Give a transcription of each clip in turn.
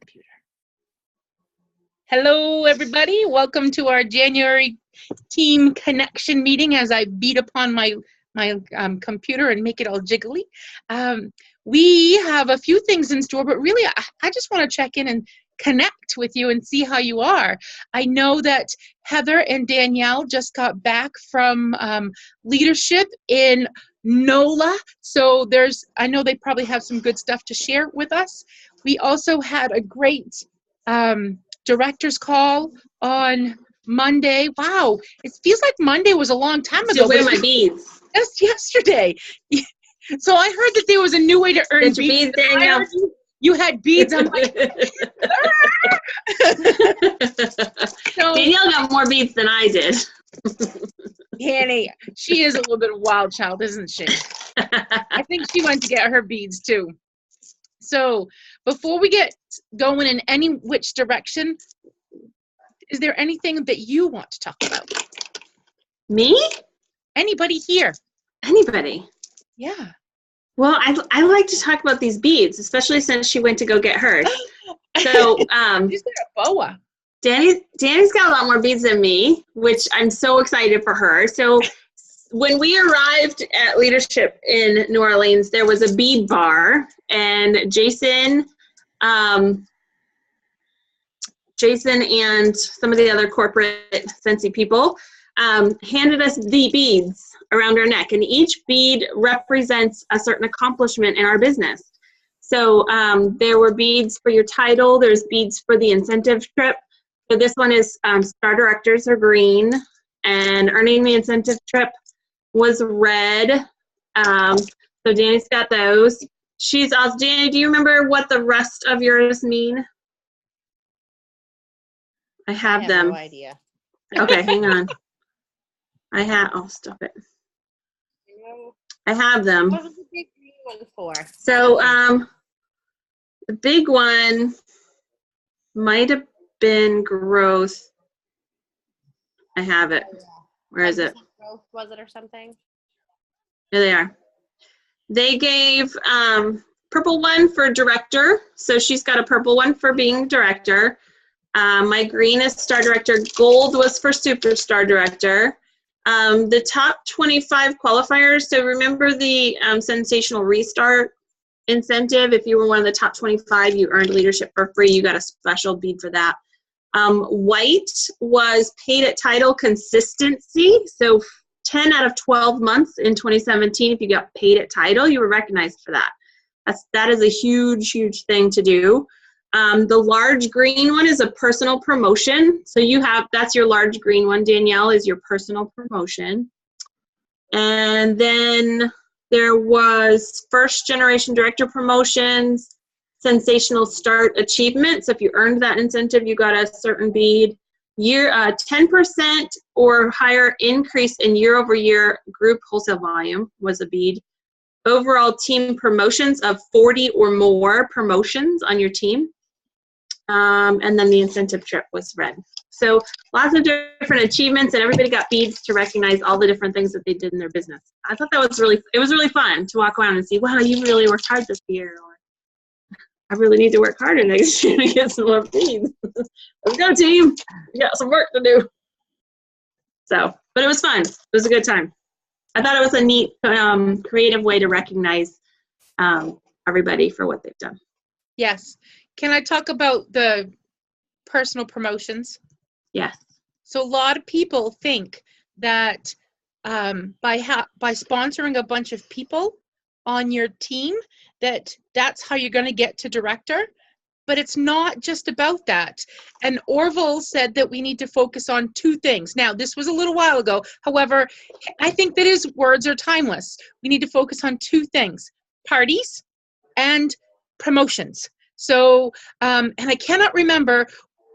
computer. Hello, everybody. Welcome to our January team connection meeting as I beat upon my computer and make it all jiggly. We have a few things in store, but really, I just want to check in and connect with you and see how you are. I know that Heather and Danielle just got back from leadership in NOLA, so I know they probably have some good stuff to share with us. We also had a great director's call on Monday. Wow, it feels like Monday was a long time ago. Where are my beads? Just yesterday. So I heard that there was a new way to earn beads. Danielle. You had beads. I'm like, so, Danielle got more beads than I did. Annie, she is a little bit of a wild child, isn't she? I think she went to get her beads too. So before we get going in any which direction, is there anything that you want to talk about? Me? Anybody here? Anybody? Yeah. Well, I like to talk about these beads, especially since she went to go get hers. So, She's got a boa. Danny's got a lot more beads than me, which I'm so excited for her. So when we arrived at leadership in New Orleans, there was a bead bar, and Jason and some of the other corporate Scentsy people handed us the beads around our neck, and each bead represents a certain accomplishment in our business. So there were beads for your title, there's beads for the incentive trip. So this one is Star Directors are green, and earning the incentive trip was red. So Danny's got those. She's also, Danny, do you remember what the rest of yours mean? I have them. No idea. Okay, hang on. Oh, stop it. I have them. What was the big green one for? So the big one might have been growth. I have it. Where is it? Growth, was it, or something? Here they are. They gave purple one for director. So she's got a purple one for being director. My green is star director. Gold was for superstar director. The top 25 qualifiers. So remember the Sensational Restart incentive. If you were one of the top 25, you earned leadership for free. You got a special bead for that. White was paid at title consistency. So 10 out of 12 months in 2017, if you got paid at title, you were recognized for that. That is a huge, huge thing to do. The large green one is a personal promotion. So that's your large green one, Danielle, is your personal promotion. And then there was first generation director promotions, sensational start achievement. So if you earned that incentive, you got a certain bead. 10% or higher increase in year-over-year group wholesale volume was a bead. Overall team promotions of 40 or more promotions on your team. And then the incentive trip was red. So lots of different achievements, and everybody got beads to recognize all the different things that they did in their business. I thought it was really fun to walk around and see, wow, you really worked hard this year. Or, I really need to work harder next year to get some more beads. Let's go, team. We got some work to do. So, but it was fun. It was a good time. I thought it was a neat, creative way to recognize everybody for what they've done. Yes. Can I talk about the personal promotions? Yes. So a lot of people think that by sponsoring a bunch of people on your team, that's how you're going to get to director. But it's not just about that. And Orville said that we need to focus on two things. Now, this was a little while ago. However, I think that his words are timeless. We need to focus on two things: parties and promotions. So, and I cannot remember,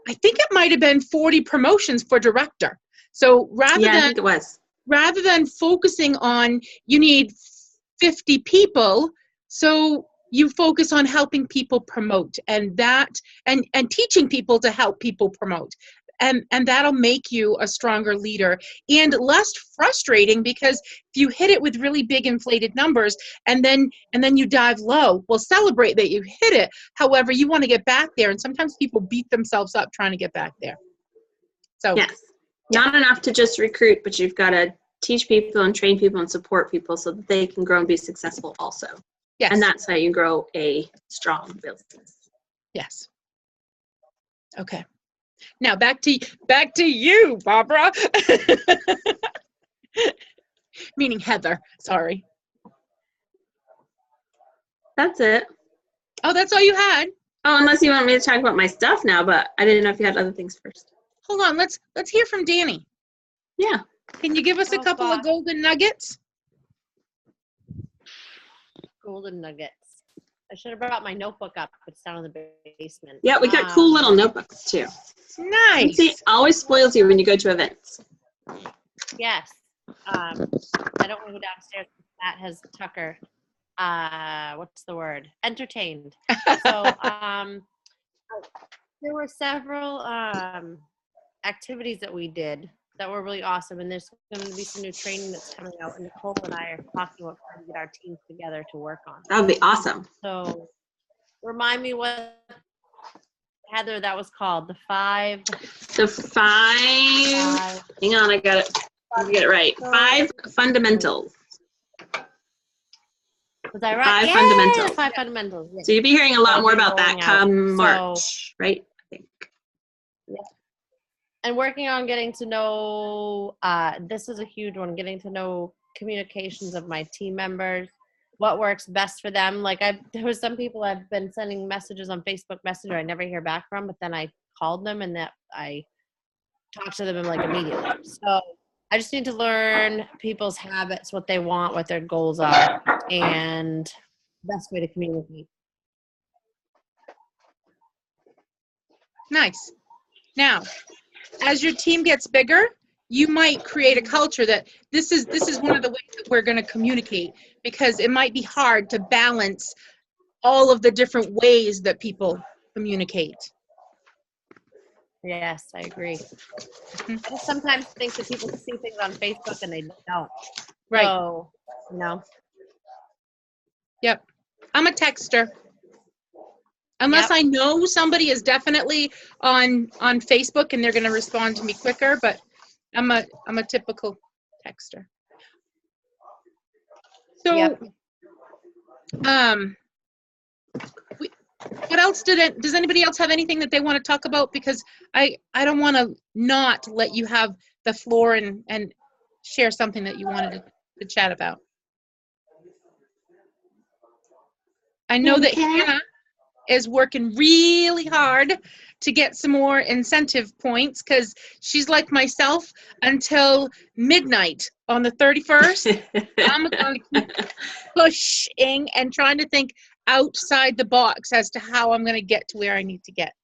I think it might have been 40 promotions for director. So I think it was. Rather than focusing on you need 50 people, so you focus on helping people promote and teaching people to help people promote. And that'll make you a stronger leader and less frustrating, because if you hit it with really big inflated numbers and then you dive low, well, celebrate that you hit it. However, you want to get back there, and sometimes people beat themselves up trying to get back there. So Yes. Not enough to just recruit, but you've got to teach people and train people and support people so that they can grow and be successful also. yes. And that's how you grow a strong business. Yes. Okay. Now back to you, Barbara. Meaning Heather. Sorry. That's it. Oh, that's all you had? Oh, unless you want me to talk about my stuff now, but I didn't know if you had other things first. Hold on. Let's hear from Danny. Yeah. Can you give us a couple of golden nuggets? Golden nuggets. I should have brought my notebook up. It's down in the basement. Yeah, we got cool little notebooks too. Nice. See, always spoils you when you go to events. Yes. I don't want to go downstairs. Matt has Tucker. What's the word? Entertained. So there were several activities that we did that were really awesome, and there's going to be some new training that's coming out, and Nicole and I are talking about trying to get our teams together to work on. That would be awesome. So remind me what, Heather, that was called. The five. Hang on, I got it. Let me get it right. 5 fundamentals. Was I right? Five fundamentals. 5 fundamentals. Yeah. So you'll be hearing a lot more about that Rolling out. come So- March, right? I think. And working on getting to know, this is a huge one, getting to know communications of my team members, what works best for them. Like there was some people I've been sending messages on Facebook Messenger I never hear back from, but then I called them and that I talked to them like immediately. So I just need to learn people's habits, what they want, what their goals are, and best way to communicate. Nice. Now, as your team gets bigger, you might create a culture that this is one of the ways that we're going to communicate, because it might be hard to balance all of the different ways that people communicate. Yes, I agree. I just sometimes think that people see things on Facebook and they don't. Right. So, Yep. I'm a texter. Unless I know somebody is definitely on Facebook and they're going to respond to me quicker, but I'm a typical texter. So, what else does anybody else have anything that they want to talk about? Because I don't want to not let you have the floor and share something that you wanted to chat about. I know that Hannah is working really hard to get some more incentive points, because she's like myself until midnight on the 31st. I'm going to keep pushing and trying to think outside the box as to how I'm going to get to where I need to get.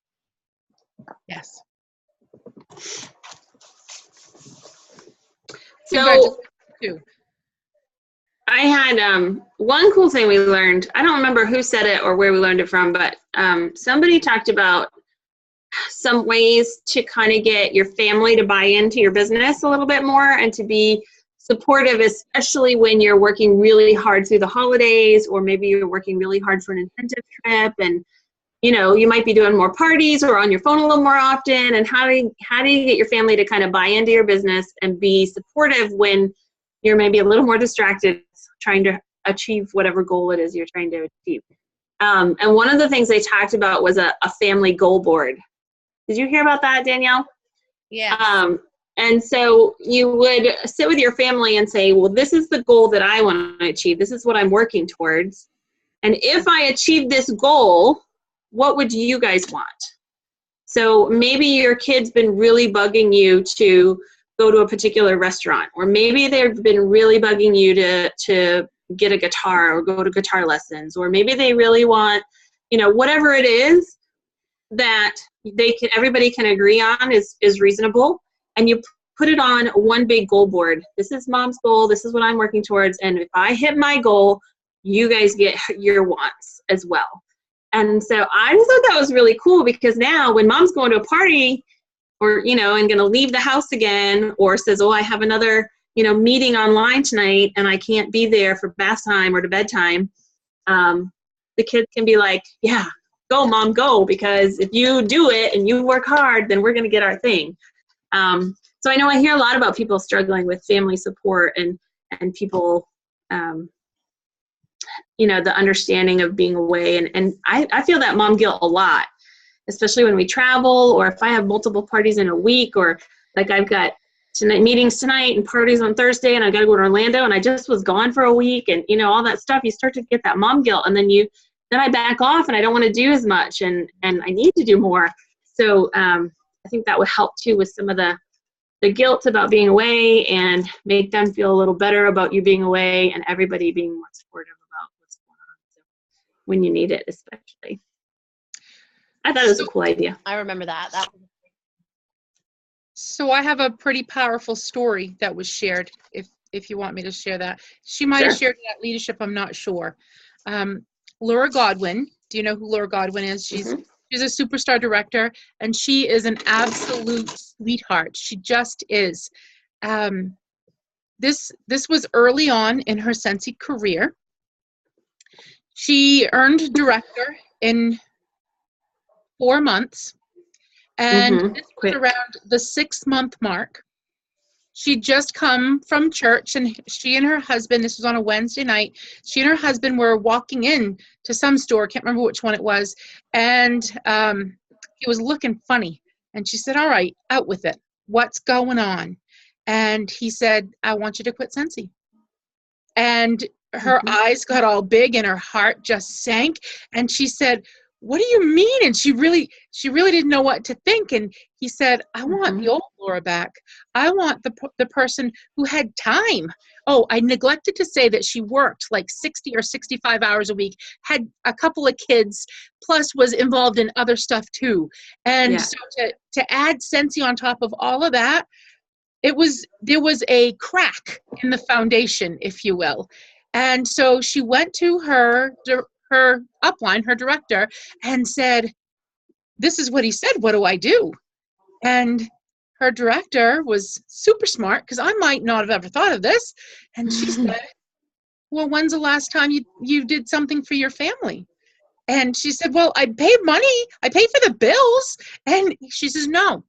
Yes. So I had one cool thing we learned. I don't remember who said it or where we learned it from, but somebody talked about some ways to kind of get your family to buy into your business a little bit more and to be supportive, especially when you're working really hard through the holidays, or maybe you're working really hard for an incentive trip, and you might be doing more parties or on your phone a little more often. And how do you get your family to kind of buy into your business and be supportive when you're maybe a little more distracted trying to achieve whatever goal it is you're trying to achieve? And one of the things they talked about was a family goal board. Did you hear about that, Danielle? Yeah. And so you would sit with your family and say, well, this is the goal that I want to achieve. This is what I'm working towards. And if I achieve this goal, what would you guys want? So maybe your kid's been really bugging you to go to a particular restaurant, or maybe they've been really bugging you to get a guitar or go to guitar lessons, or maybe they really want, whatever it is that everybody can agree on is reasonable, and you put it on one big goal board. This is Mom's goal. This is what I'm working towards. And if I hit my goal, you guys get your wants as well. And so I just thought that was really cool, because now when Mom's going to a party, or, and going to leave the house again, or says, oh, I have another, meeting online tonight and I can't be there for bath time or to bedtime, the kids can be like, yeah, go mom, go, because if you do it and you work hard, then we're going to get our thing. So I know I hear a lot about people struggling with family support and people, the understanding of being away. And I feel that mom guilt a lot, especially when we travel, or if I have multiple parties in a week, or like I've got meetings tonight and parties on Thursday, and I got to go to Orlando, and I just was gone for a week, and all that stuff. You start to get that mom guilt, and then I back off, and I don't want to do as much, and I need to do more. So I think that would help too with some of the guilt about being away, and make them feel a little better about you being away, and everybody being more supportive about what's going on, so when you need it, especially. I thought it was a cool idea. I remember that. So I have a pretty powerful story that was shared, if you want me to share that. She might have shared it at leadership, I'm not sure. Laura Godwin, do you know who Laura Godwin is? She's a superstar director, and she is an absolute sweetheart. She just is. This was early on in her Scentsy career. She earned director in 4 months, and this was around the 6-month mark. She'd just come from church, and she and her husband, this was on a Wednesday night, she and her husband were walking in to some store, can't remember which one it was, and he was looking funny. And she said, all right, out with it. What's going on? And he said, I want you to quit Scentsy. And her eyes got all big and her heart just sank. And she said, what do you mean? And she really didn't know what to think. And he said, I want the old Laura back. I want the person who had time. Oh, I neglected to say that she worked like 60 or 65 hours a week, had a couple of kids, plus was involved in other stuff too. And so to add Scentsy on top of all of that, there was a crack in the foundation, if you will. And so she went to her upline, her director, and said, this is what he said, what do I do? And her director was super smart, because I might not have ever thought of this. And she said, well, when's the last time you did something for your family? And she said, well, I paid money. I paid for the bills. And she says, no.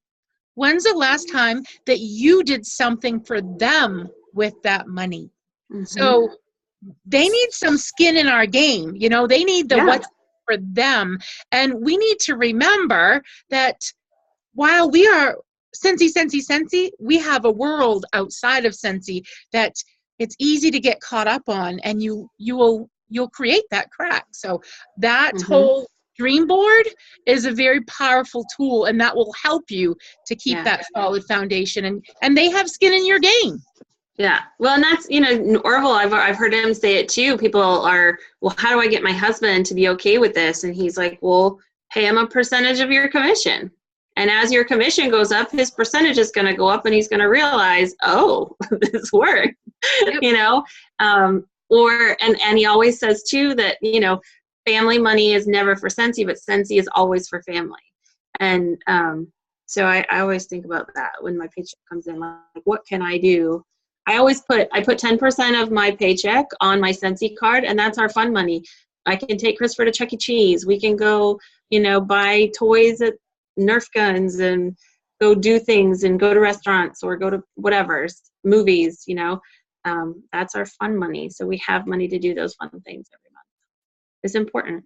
When's the last time that you did something for them with that money? So they need some skin in our game. They need the what's for them. And we need to remember that while we are Scentsy, we have a world outside of Scentsy that it's easy to get caught up on, and you'll create that crack. So that whole dream board is a very powerful tool, and that will help you to keep that solid foundation, and they have skin in your game. Yeah. Well, and that's, Orville, I've heard him say it too. People are, well, how do I get my husband to be okay with this? And he's like, well, pay him a percentage of your commission. And as your commission goes up, his percentage is going to go up, and he's going to realize, oh, this worked, and he always says too that, family money is never for Scentsy, but Scentsy is always for family. And so I always think about that when my paycheck comes in, like, what can I do? I put 10% of my paycheck on my Scentsy card, and that's our fun money. I can take Christopher to Chuck E. Cheese. We can go, buy toys at Nerf guns and go do things and go to restaurants or go to whatever, movies, that's our fun money. So we have money to do those fun things every month. It's important.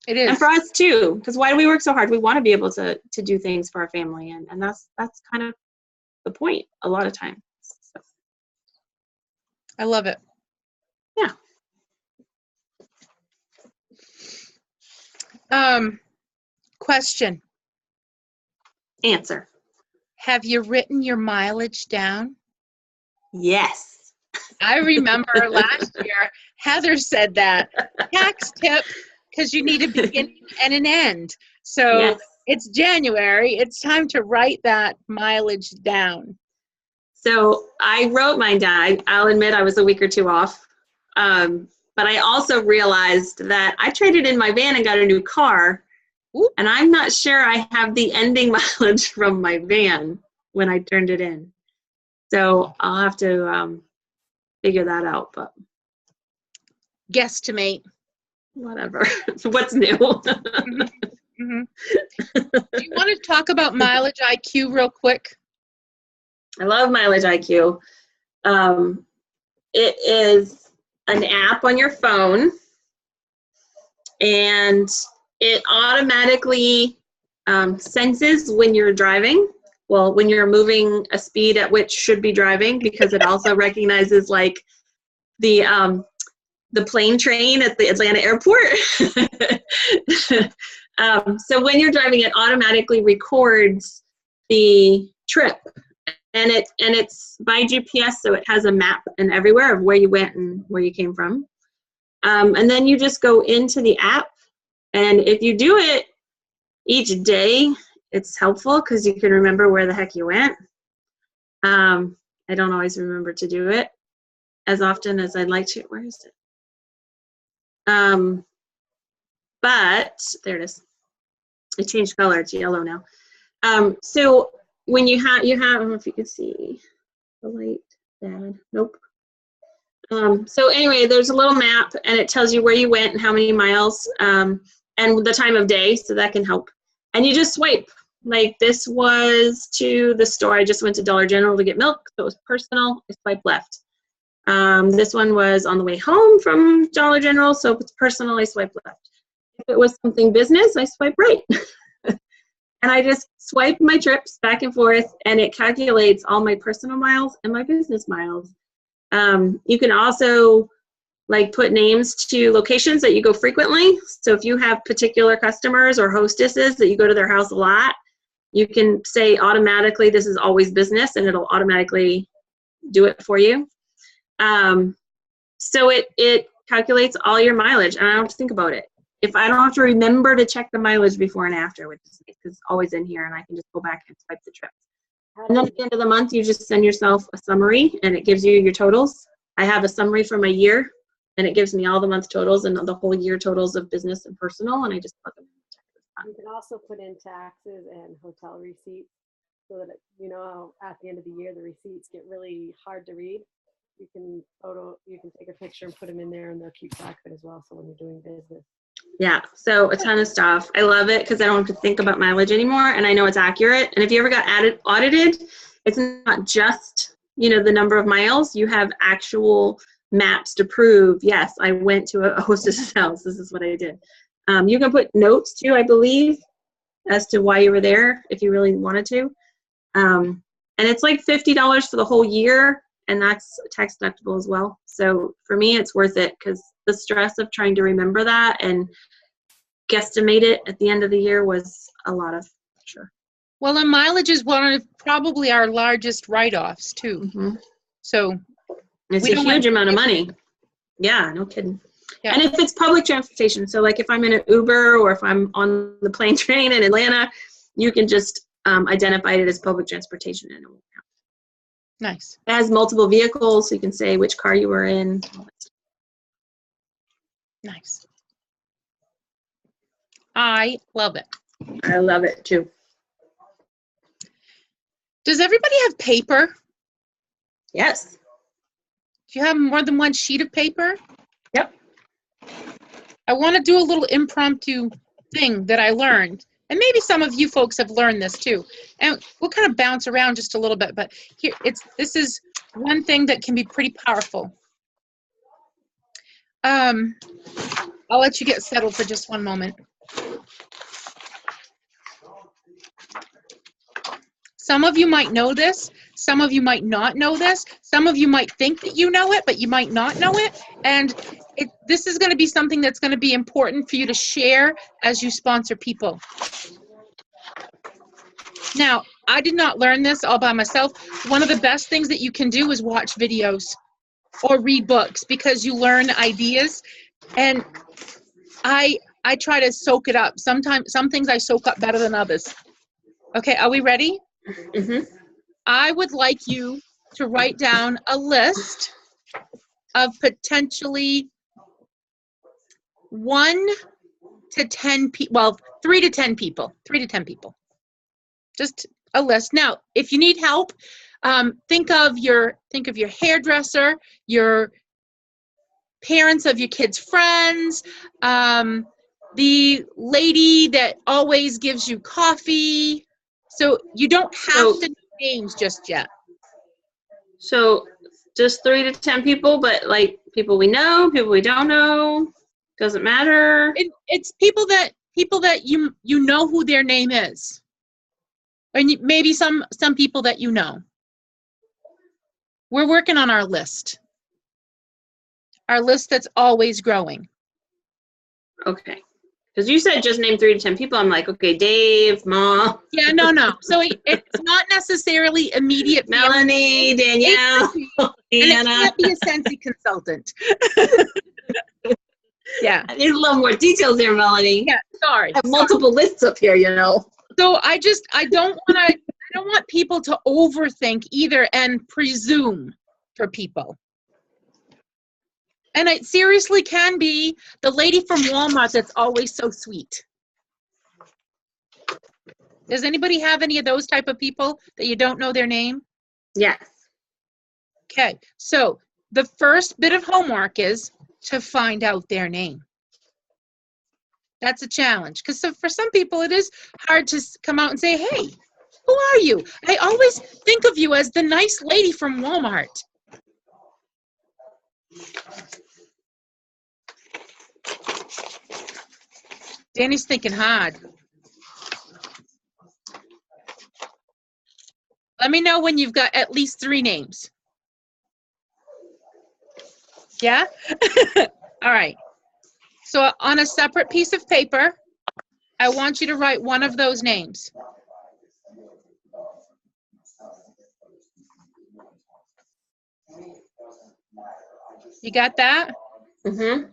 It is. And for us too, because why do we work so hard? We want to be able to do things for our family. And that's kind of the point a lot of times. So. I love it. Yeah. Question. Answer. Have you written your mileage down? Yes. I remember last year, Heather said that. Tax tip, because you need a beginning and an end. So It's January. It's time to write that mileage down. So I wrote mine down. I'll admit I was a week or two off. But I also realized that I traded in my van and got a new car. Ooh. And I'm not sure I have the ending mileage from my van when I turned it in. So I'll have to figure that out, but Guesstimate. whatever. What's new? Mhm. Do you want to talk about Mileage IQ real quick? I love Mileage IQ. It is an app on your phone, and it automatically senses when you're driving. Well, when you're moving a speed at which should be driving, because it also recognizes like the plane train at the Atlanta airport. So when you're driving, it automatically records the trip, and it's by GPS, so it has a map and everywhere of where you went and where you came from. And then you just go into the app, and if you do it each day, it's helpful because you can remember where the heck you went. I don't always remember to do it as often as I'd like to. Where is it? But there it is. It changed color. It's yellow now. So when you have, I don't know if you can see the light bad. Nope. So anyway, there's a little map, and it tells you where you went and how many miles, and the time of day, so that can help. And you just swipe. Like this was to the store. I just went to Dollar General to get milk, so it was personal. I swiped left. This one was on the way home from Dollar General, so if it's personal, I swipe left. If it was something business, I swipe right. And I just swipe my trips back and forth, and it calculates all my personal miles and my business miles. You can also like put names to locations that you go frequently. So if you have particular customers or hostesses that you go to their house a lot, you can say automatically this is always business, and it'll automatically do it for you. So it calculates all your mileage, and I don't have to think about it. If I don't have to remember to check the mileage before and after, which is because it's always in here, and I can just go back and swipe the trips. And then at the end of the month, you just send yourself a summary, and it gives you your totals. I have a summary for my year, and it gives me all the month totals and the whole year totals of business and personal, and I just plug them in. You can also put in taxes and hotel receipts so that, you know, at the end of the year, the receipts get really hard to read. You can take a picture and put them in there, and they'll keep track of it as well. So when you're doing business. Yeah, so a ton of stuff. I love it because I don't have to think about mileage anymore, and I know it's accurate. And if you ever got audited, it's not just, you know, the number of miles. You have actual maps to prove, yes, I went to a hostess's house. This is what I did. You can put notes too, I believe, as to why you were there if you really wanted to. And it's like $50 for the whole year, and that's tax deductible as well. So for me, it's worth it because the stress of trying to remember that and guesstimate it at the end of the year was a lot of pressure. Well, and mileage is one of probably our largest write-offs too. Mm-hmm. So it's a huge amount of money. Yeah, no kidding. Yeah. And if it's public transportation, so like if I'm in an Uber or if I'm on the plane train in Atlanta, you can just identify it as public transportation and it won't count. Nice. It has multiple vehicles, so you can say which car you were in. Nice. I love it. I love it too. Does everybody have paper? Yes. Do you have more than one sheet of paper? Yep. I want to do a little impromptu thing that I learned. And maybe some of you folks have learned this too. And we'll kind of bounce around just a little bit, but here this is one thing that can be pretty powerful. I'll let you get settled for just one moment. Some of you might know this. Some of you might not know this. Some of you might think that you know it, but you might not know it. And this is going to be something that's going to be important for you to share as you sponsor people. Now, I did not learn this all by myself. One of the best things that you can do is watch videos or read books because you learn ideas. And I try to soak it up. Sometimes some things I soak up better than others. Okay, are we ready? Mm-hmm. I would like you to write down a list of potentially 1 to 10 people, well, 3 to 10 people, 3 to 10 people. Just a list. Now, if you need help, think of your hairdresser, your parents of your kids' friends, the lady that always gives you coffee. So you don't have to know names just yet. So just 3 to 10 people, but like people we know, people we don't know, doesn't matter. It's people that you know who their name is, and maybe some people that you know. We're working on our list. Our list that's always growing. Okay. Because you said just name 3 to 10 people. I'm like, okay, Dave, Mom. Yeah, no. So it's not necessarily immediate. Melanie, Danielle, And it Anna. can't be a Sensi consultant. Yeah. I need a little more details here, Melanie. Yeah, sorry. I have multiple lists up here, you know. So I don't want people to overthink either and presume for people. And it seriously can be the lady from Walmart that's always so sweet. Does anybody have any of those type of people that you don't know their name? Yes. Okay, so the first bit of homework is to find out their name. That's a challenge, because for some people it is hard to come out and say, hey, who are you? I always think of you as the nice lady from Walmart. Danny's thinking hard. Let me know when you've got at least 3 names. Yeah? All right. So on a separate piece of paper, I want you to write one of those names. You got that? Mm-hmm.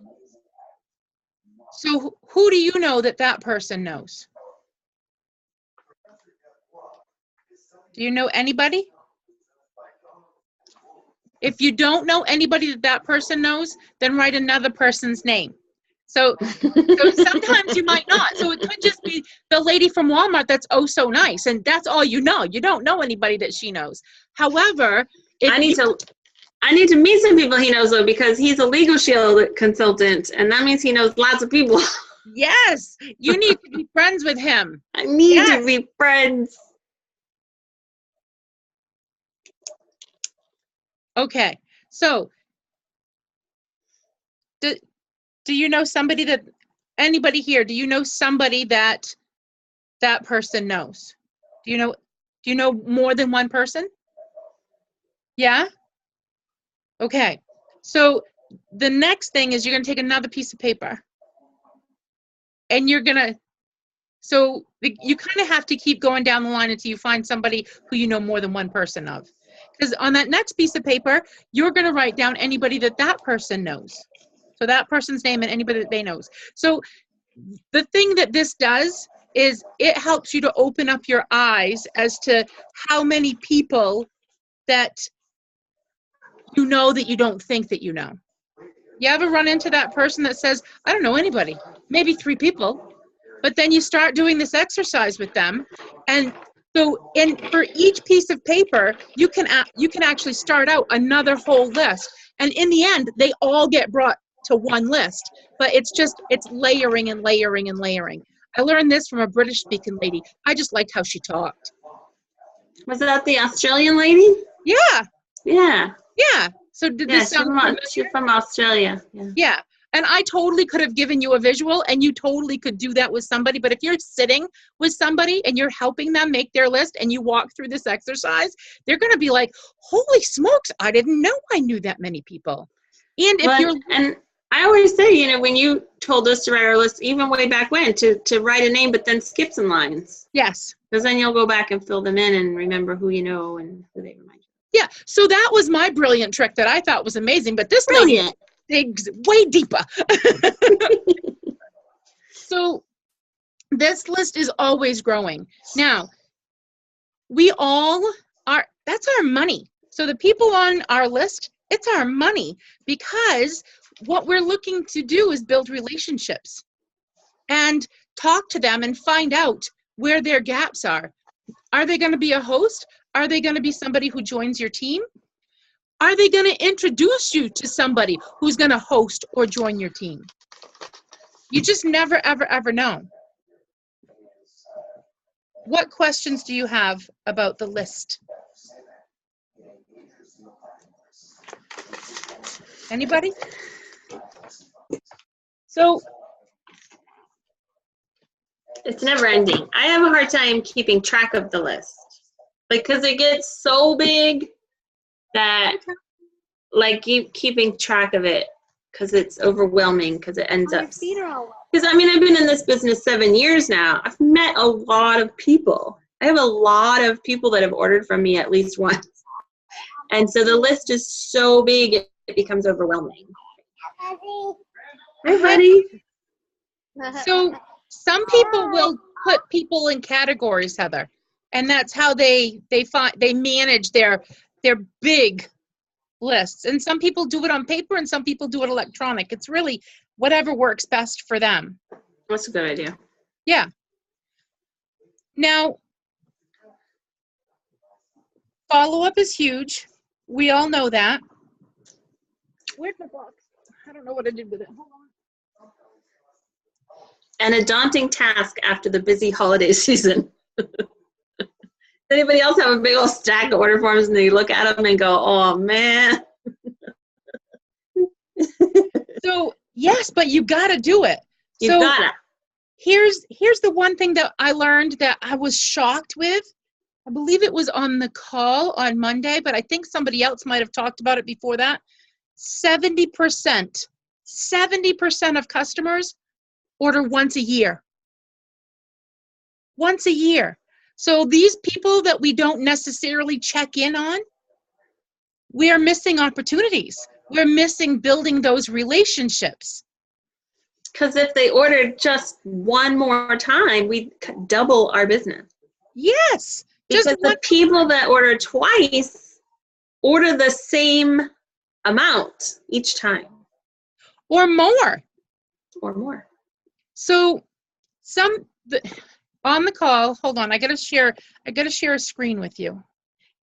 So who do you know that person knows? Do you know anybody? If you don't know anybody that person knows, then write another person's name. So sometimes you might not. So it could just be the lady from Walmart that's oh so nice, and that's all you know. You don't know anybody that she knows. However, I need to meet some people he knows though, because he's a Legal Shield consultant, and that means he knows lots of people. Yes, you need to be friends with him. I need to be friends. Okay, so do you know somebody anybody here, do you know somebody that person knows? Do you know more than one person? Yeah? Okay, so the next thing is you're going to take another piece of paper. And you kind of have to keep going down the line until you find somebody who you know more than one person of. Because on that next piece of paper, you're going to write down anybody that person knows. So that person's name and anybody that they knows. So the thing that this does is it helps you to open up your eyes as to how many people that you know that you don't think that you know. You ever run into that person that says, I don't know anybody, maybe 3 people, but then you start doing this exercise with them, and so for each piece of paper, you can actually start out another whole list, and in the end, they all get brought to one list, but it's layering and layering and layering. I learned this from a British speaking lady. I just liked how she talked. Was that the Australian lady? Yeah. Yeah. Yeah. So did this sound familiar? She's from Australia. Yeah. And I totally could have given you a visual, and you totally could do that with somebody. But if you're sitting with somebody and you're helping them make their list and you walk through this exercise, they're going to be like, holy smokes, I didn't know I knew that many people. And and I always say, when you told us to write our list, even way back when, to write a name, but then skip some lines. Yes. Because then you'll go back and fill them in and remember who you know and who they remind you. Yeah, so that was my brilliant trick that I thought was amazing, but this Brilliant. lady digs way deeper. So this list is always growing. Now, that's our money. So the people on our list, it's our money, because what we're looking to do is build relationships. and talk to them and find out where their gaps are. Are they going to be a host? Are they going to be somebody who joins your team? Are they going to introduce you to somebody who's going to host or join your team? You just never, ever, ever know. What questions do you have about the list? Anybody? So It's never ending. I have a hard time keeping track of the list. Like, because it gets so big that, like, keeping track of it, because it's overwhelming, because it ends up. Because, I mean, I've been in this business 7 years now. I've met a lot of people. I have a lot of people that have ordered from me at least once. And so the list is so big, it becomes overwhelming. Hi, buddy. So some people will put people in categories, Heather, and that's how they manage their big lists. And some people do it on paper, and some people do it electronic. It's really whatever works best for them. That's a good idea. Yeah. Now, follow-up is huge. We all know that. Where's my box? I don't know what I did with it. Hold on. And a daunting task after the busy holiday season. Does anybody else have a big old stack of order forms and they look at them and go, oh, man. So, yes, but you got to do it. You've got to. Here's the one thing that I learned that I was shocked with. I believe it was on the call on Monday, but I think somebody else might have talked about it before that. 70% of customers order once a year. Once a year. So these people that we don't necessarily check in on, we are missing opportunities. We're missing building those relationships. Because if they ordered just one more time, we'd double our business. Yes. Because the people that order twice order the same amount each time. Or more. Or more. So on the call, hold on, I gotta share a screen with you.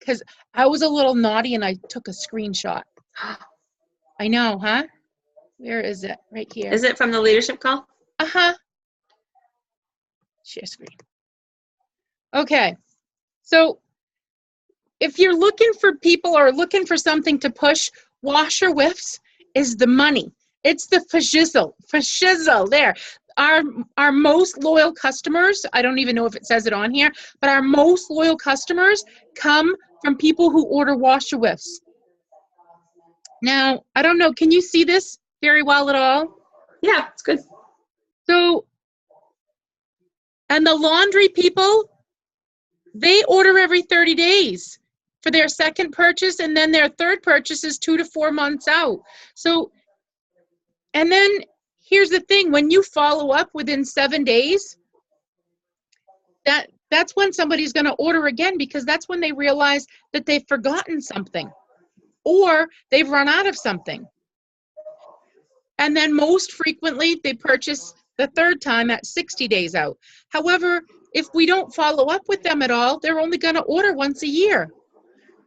Because I was a little naughty and I took a screenshot. I know, huh? Where is it? Right here. Is it from the leadership call? Uh-huh. Share screen. Okay. So if you're looking for people or looking for something to push, washer whiffs is the money. It's the fashizzle there. Our most loyal customers, I don't even know if it says it on here, but our most loyal customers come from people who order washer whiffs. Now, I don't know, can you see this very well at all? Yeah, it's good. So, and the laundry people, they order every 30 days for their second purchase, and then their third purchase is 2 to 4 months out. So, and then here's the thing, when you follow up within 7 days, that's when somebody's going to order again, because that's when they realize that they've forgotten something or they've run out of something. And then most frequently they purchase the third time at 60 days out. However, if we don't follow up with them at all, they're only going to order once a year.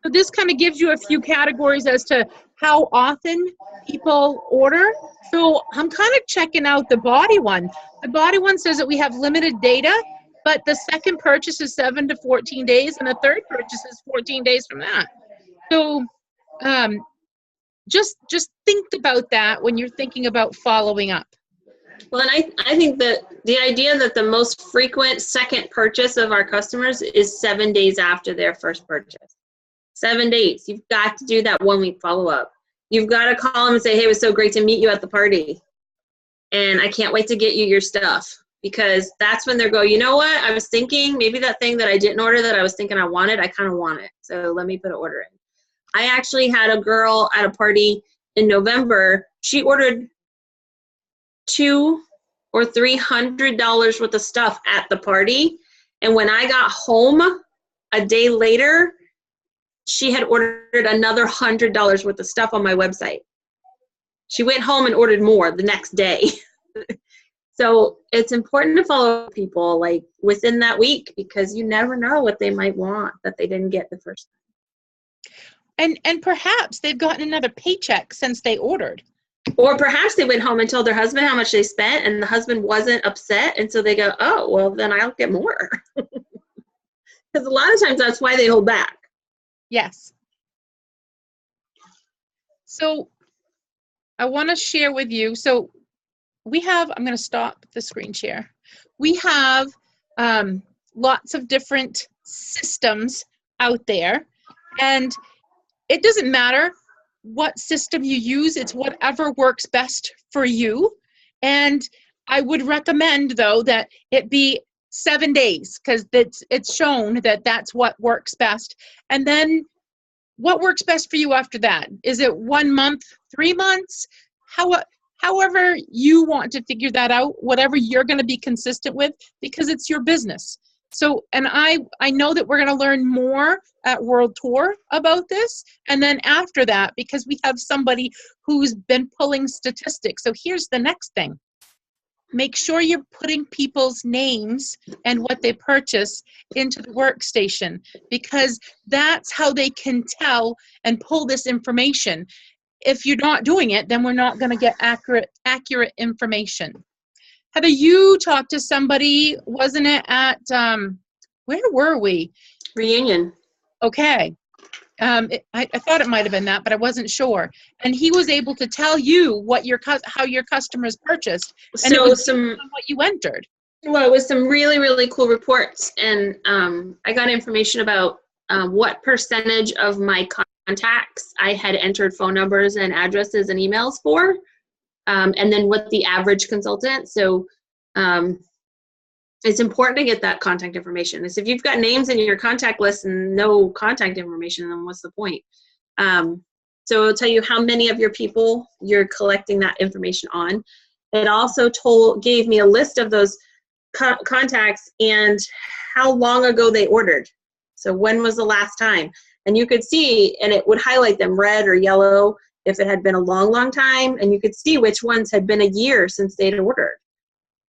So this kind of gives you a few categories as to how often people order. So I'm kind of checking out the body one. The body one says that we have limited data, but the second purchase is 7 to 14 days, and the third purchase is 14 days from that. So just think about that when you're thinking about following up. Well, and I think that the idea that the most frequent second purchase of our customers is 7 days after their first purchase. 7 days. You've got to do that 1 week follow-up. You've got to call them and say, hey, it was so great to meet you at the party. And I can't wait to get you your stuff. Because that's when they'll go, you know what? I was thinking maybe that thing that I didn't order that I was thinking I wanted, I kind of want it. So let me put an order in. I actually had a girl at a party in November. She ordered $200 or $300 worth of stuff at the party. And when I got home a day later, she had ordered another $100 worth of stuff on my website. She went home and ordered more the next day. So it's important to follow people like within that week, because you never know what they might want that they didn't get the first time. And perhaps they've gotten another paycheck since they ordered. Or perhaps they went home and told their husband how much they spent, and the husband wasn't upset, and so they go, oh, well, then I'll get more. Because a lot of times that's why they hold back. Yes. So I want to share with you. So we have, I'm going to stop the screen share. We have lots of different systems out there, and it doesn't matter what system you use. It's whatever works best for you. And I would recommend, though, that it be 7 days, because it's shown that that's what works best. And then what works best for you after that? Is it 1 month, 3 months? However you want to figure that out, whatever you're going to be consistent with, because it's your business. So, and I know that we're going to learn more at World Tour about this. And then after that, because we have somebody who's been pulling statistics. So here's the next thing. Make sure you're putting people's names and what they purchase into the workstation, because that's how they can tell and pull this information. If you're not doing it, then we're not going to get accurate information. Heather, you talked to somebody, wasn't it at, where were we? Reunion. Okay. I thought it might have been that, but I wasn't sure. And he was able to tell you what how your customers purchased, and So it was some, what you entered. well, it was some really, really cool reports, and I got information about what percentage of my contacts I had entered phone numbers and addresses and emails for, and then what the average consultant. So it's important to get that contact information. If you've got names in your contact list and no contact information, then what's the point? So it'll tell you how many of your people you're collecting that information on. It also gave me a list of those contacts and how long ago they ordered. So when was the last time? And you could see, and it would highlight them red or yellow if it had been a long, long time, and you could see which ones had been a year since they'd ordered.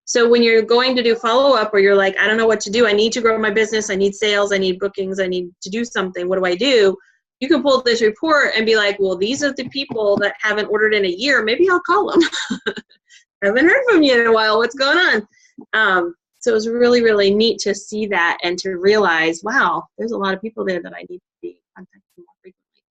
So when you're going to do follow-up, or you're like, I don't know what to do, I need to grow my business, I need sales, I need bookings, I need to do something, what do I do? You can pull this report and be like, well, these are the people that haven't ordered in a year, maybe I'll call them. I haven't heard from you in a while, what's going on? So it was really, really neat to see that and to realize, wow, there's a lot of people there that I need to be contacting more frequently.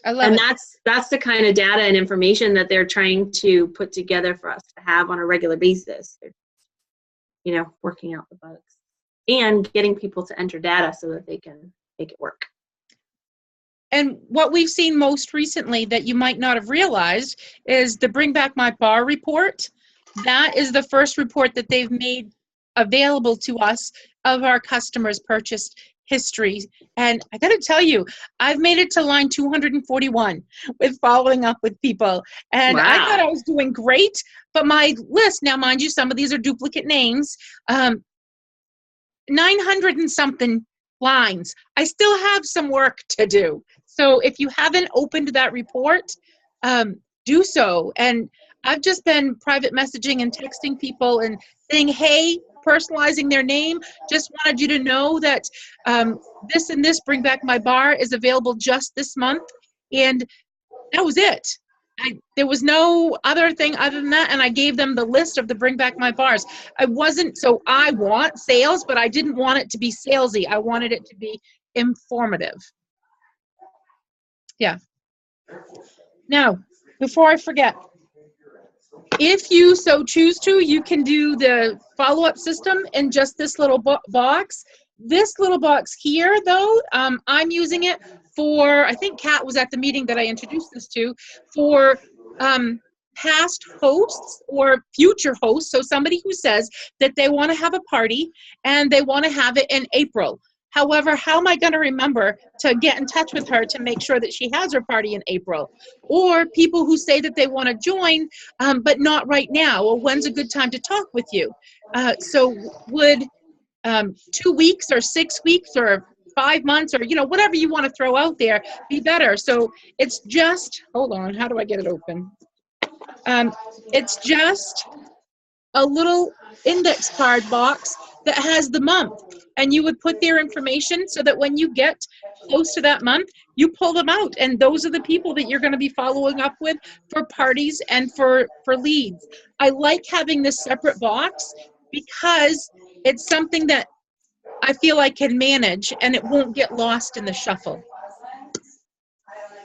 I love And it. that's the kind of data and information that they're trying to put together for us to have on a regular basis. They're, working out the bugs and getting people to enter data so that they can make it work. And what we've seen most recently that you might not have realized is the Bring Back My Bar report. That is the first report that they've made available to us of our customers' purchase history. And I got to tell you, I've made it to line 241 with following up with people. And I Wow. thought I was doing great, but my list, now mind you, some of these are duplicate names, 900 and something lines. I still have some work to do. So if you haven't opened that report, do so. And I've just been private messaging and texting people and saying, hey, personalizing their name. Just wanted you to know that this and this Bring Back My Bar is available just this month. And that was it. There was no other thing other than that. And I gave them the list of the Bring Back My Bars. I want sales, but I didn't want it to be salesy. I wanted it to be informative. Yeah. Now, before I forget, if you so choose to, you can do the follow-up system in just this little box. This little box here, though, I'm using it for, I think Kat was at the meeting that I introduced this to, for past hosts or future hosts. So somebody who says that they want to have a party and they want to have it in April. However, how am I going to remember to get in touch with her to make sure that she has her party in April? Or people who say that they want to join, but not right now. Well, when's a good time to talk with you? So would 2 weeks or 6 weeks or 5 months or, whatever you want to throw out there be better? So it's just, hold on, how do I get it open? It's just a little index card box that has the month, and you would put their information so that when you get close to that month, you pull them out, and those are the people that you're going to be following up with for parties and for leads. I like having this separate box because it's something that I feel I can manage and it won't get lost in the shuffle.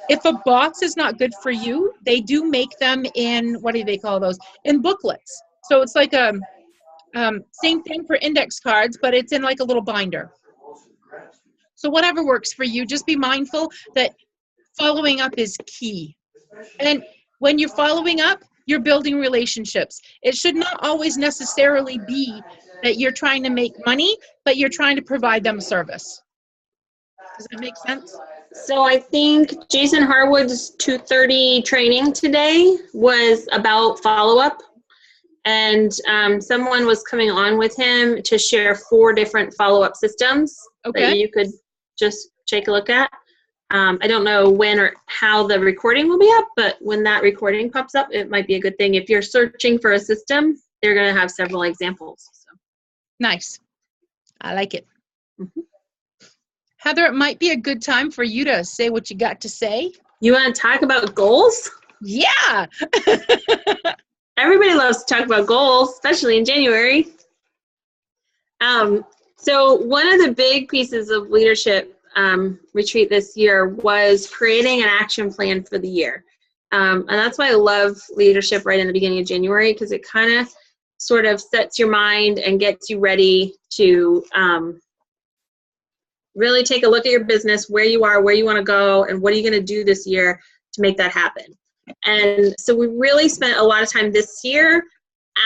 If a box is not good for you, they do make them in, what do they call those? In booklets. So it's like a same thing for index cards, but it's in like a little binder. So whatever works for you, just be mindful that following up is key. And when you're following up, you're building relationships. It should not always necessarily be that you're trying to make money, but you're trying to provide them a service. Does that make sense? So I think Jason Harwood's 2:30 training today was about follow-up. And someone was coming on with him to share 4 different follow-up systems that you could just take a look at. I don't know when or how the recording will be up, but when that recording pops up, it might be a good thing. If you're searching for a system, they're going to have several examples. So. Nice. I like it. Mm-hmm. Heather, it might be a good time for you to say what you got to say. You want to talk about goals? Yeah. Everybody loves to talk about goals, especially in January. So one of the big pieces of leadership retreat this year was creating an action plan for the year. And that's why I love leadership right in the beginning of January, because it kind of sort of sets your mind and gets you ready to really take a look at your business, where you are, where you want to go, and what are you going to do this year to make that happen. And so we really spent a lot of time this year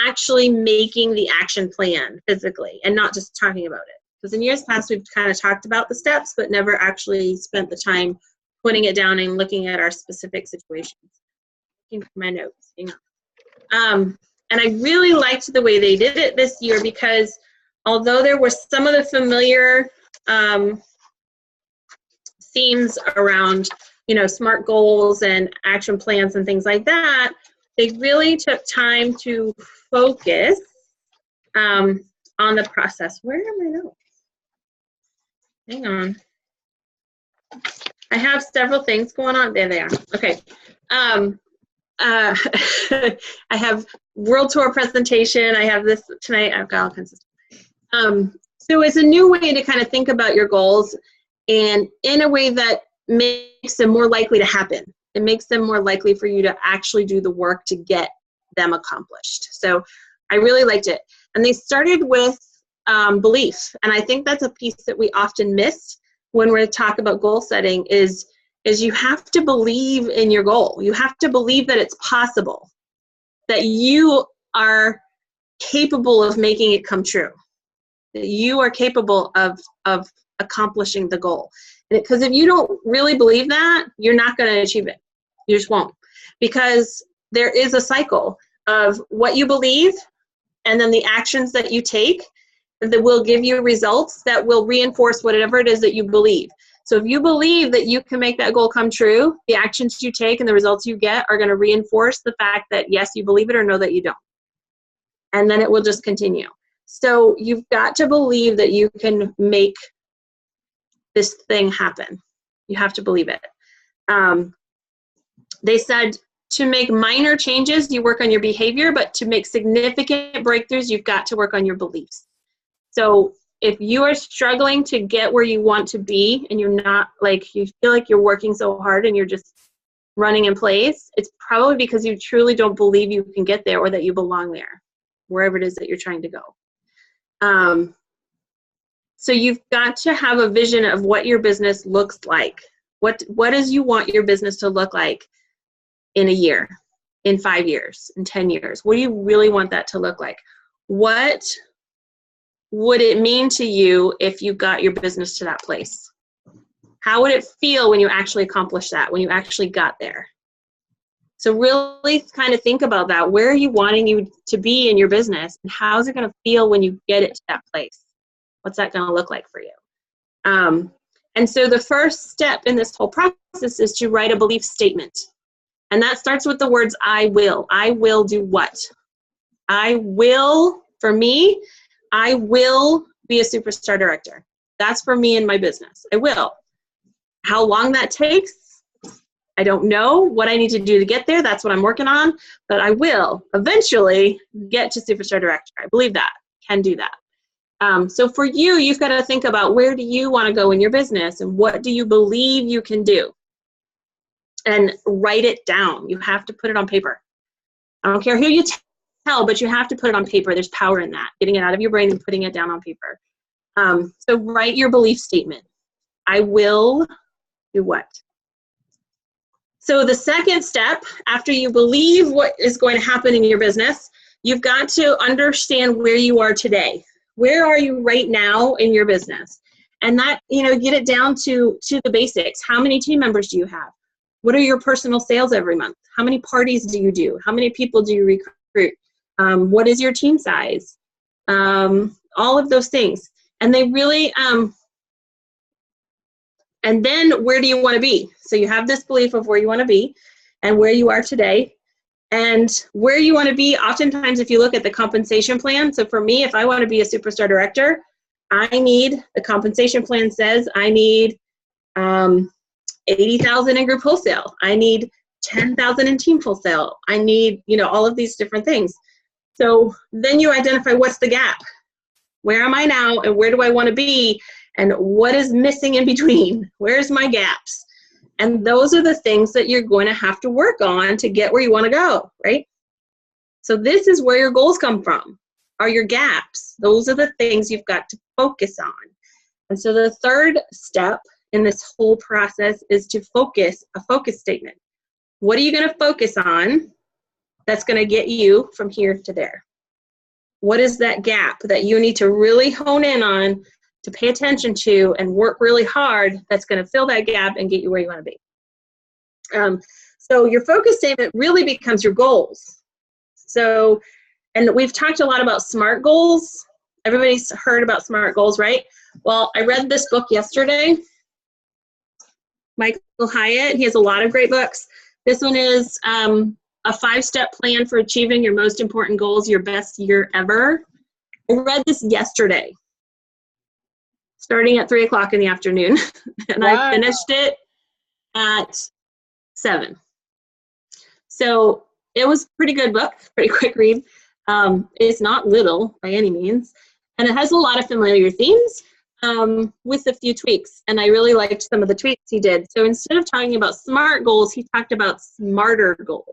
actually making the action plan physically and not just talking about it. Because in years past, we've kind of talked about the steps, but never actually spent the time putting it down and looking at our specific situations. Looking for my notes. Hang on. And I really liked the way they did it this year, because although there were some of the familiar themes around, SMART goals and action plans and things like that, they really took time to focus on the process. Where are my notes? Hang on. I have several things going on. There they are. Okay. I have World Tour presentation. I have this tonight. I've got all kinds of stuff. So it's a new way to kind of think about your goals, and in a way that makes them more likely to happen. It makes them more likely for you to actually do the work to get them accomplished. So I really liked it. And they started with belief. And I think that's a piece that we often miss when we talk about goal setting is you have to believe in your goal. You have to believe that it's possible, that you are capable of making it come true, that you are capable of accomplishing the goal. Because if you don't really believe that, you're not going to achieve it. You just won't. Because there is a cycle of what you believe and then the actions that you take that will give you results that will reinforce whatever it is that you believe. So if you believe that you can make that goal come true, the actions you take and the results you get are going to reinforce the fact that, yes, you believe it, or no, that you don't. And then it will just continue. So you've got to believe that you can make this thing happen. You have to believe it. They said to make minor changes, you work on your behavior, but to make significant breakthroughs, you've got to work on your beliefs. So if you are struggling to get where you want to be and you're not, you feel like you're working so hard and you're just running in place, it's probably because you truly don't believe you can get there or that you belong there, wherever it is that you're trying to go. So you've got to have a vision of what your business looks like. What does you want your business to look like in a year, in 5 years, in 10 years? What do you really want that to look like? What would it mean to you if you got your business to that place? How would it feel when you actually accomplished that, when you actually got there? So really kind of think about that. Where are you wanting you to be in your business, and how's it going to feel when you get it to that place? What's that going to look like for you? And so the first step in this whole process is to write a belief statement. And that starts with the words, I will. I will do what? For me, I will be a superstar director. That's for me in my business. I will. How long that takes, I don't know. What I need to do to get there, that's what I'm working on. But I will eventually get to superstar director. I believe that. Can do that. So for you, you've got to think about where do you want to go in your business and what do you believe you can do? And write it down. You have to put it on paper. I don't care who you tell, but you have to put it on paper. There's power in that, getting it out of your brain and putting it down on paper. So write your belief statement. I will do what? So the second step, after you believe what is going to happen in your business, you've got to understand where you are today. Where are you right now in your business? And that, get it down to the basics. How many team members do you have? What are your personal sales every month? How many parties do you do? How many people do you recruit? What is your team size? All of those things. And they really, and then where do you want to be? So you have this belief of where you want to be and where you are today. And where you want to be, oftentimes if you look at the compensation plan, so for me, if I want to be a superstar director, the compensation plan says I need 80,000 in group wholesale. I need 10,000 in team wholesale. I need, all of these different things. So then you identify what's the gap. Where am I now and where do I want to be? And what is missing in between? Where's my gaps? And those are the things that you're going to have to work on to get where you want to go, right? So this is where your goals come from, are your gaps. Those are the things you've got to focus on. And so the third step in this whole process is to a focus statement. What are you going to focus on that's going to get you from here to there? What is that gap that you need to really hone in on, to pay attention to and work really hard, that's going to fill that gap and get you where you want to be? So your focus statement really becomes your goals. So, and we've talked a lot about SMART goals. Everybody's heard about SMART goals, right? Well, I read this book yesterday. Michael Hyatt, he has a lot of great books. This one is a 5-step plan for achieving your most important goals, your best year ever. I read this yesterday, starting at 3 o'clock in the afternoon, and Wow. I finished it at 7. So it was a pretty good book, pretty quick read. It's not little by any means, and it has a lot of familiar themes with a few tweaks, and I really liked some of the tweaks he did. So instead of talking about SMART goals, he talked about smarter goals.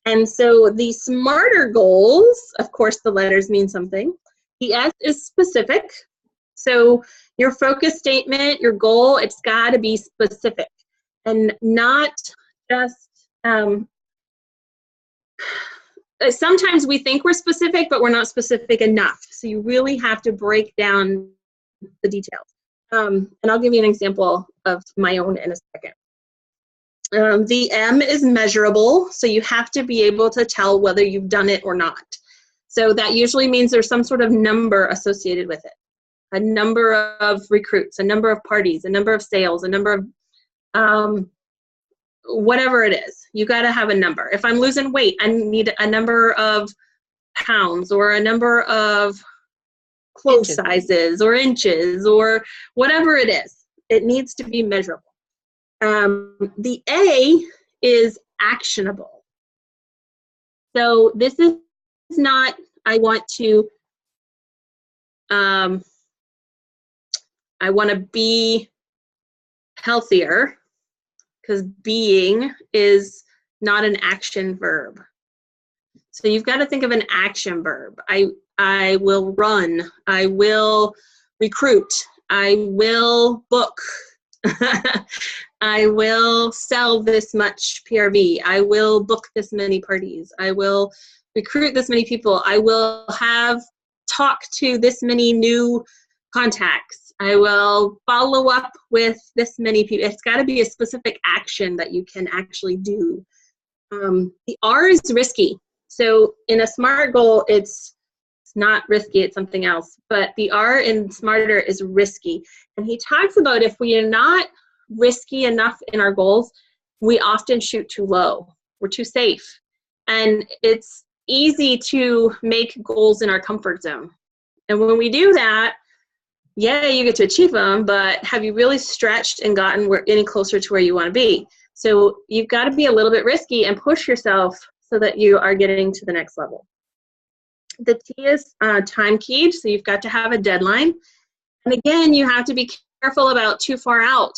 And so the smarter goals, of course, the letters mean something. The S is specific. So your focus statement, your goal, it's got to be specific and not just, sometimes we think we're specific, but we're not specific enough. So you really have to break down the details. And I'll give you an example of my own in a second. The M is measurable, so you have to be able to tell whether you've done it or not. So that usually means there's some sort of number associated with it. A number of recruits, a number of parties, a number of sales, a number of whatever it is. You got to have a number. If I'm losing weight, I need a number of pounds or a number of clothes sizes or inches or whatever it is. It needs to be measurable. The A is actionable. So this is not, I want to be healthier, because being is not an action verb. So you've got to think of an action verb. I will run. I will recruit. I will book. I will sell this much PRV. I will book this many parties. I will recruit this many people. I will have talk to this many new contacts. I will follow up with this many people. It's got to be a specific action that you can actually do. The R is risky. So in a SMART goal, it's not risky, it's something else. But the R in SMARTer is risky. And he talks about if we are not risky enough in our goals, we often shoot too low. We're too safe. And it's easy to make goals in our comfort zone. And when we do that, yeah, you get to achieve them, but have you really stretched and gotten any closer to where you want to be? So you've got to be a little bit risky and push yourself so that you are getting to the next level. The T is time keyed, so you've got to have a deadline. And again, you have to be careful about too far out.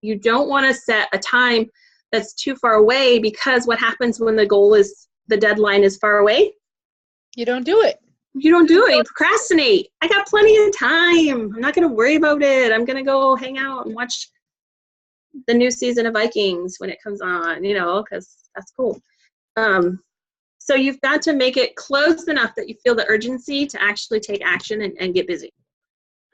You don't want to set a time that's too far away, because what happens when the deadline is far away? You don't do it. You don't do it. You procrastinate. I got plenty of time. I'm not going to worry about it. I'm going to go hang out and watch the new season of Vikings when it comes on, because that's cool. So you've got to make it close enough that you feel the urgency to actually take action and get busy.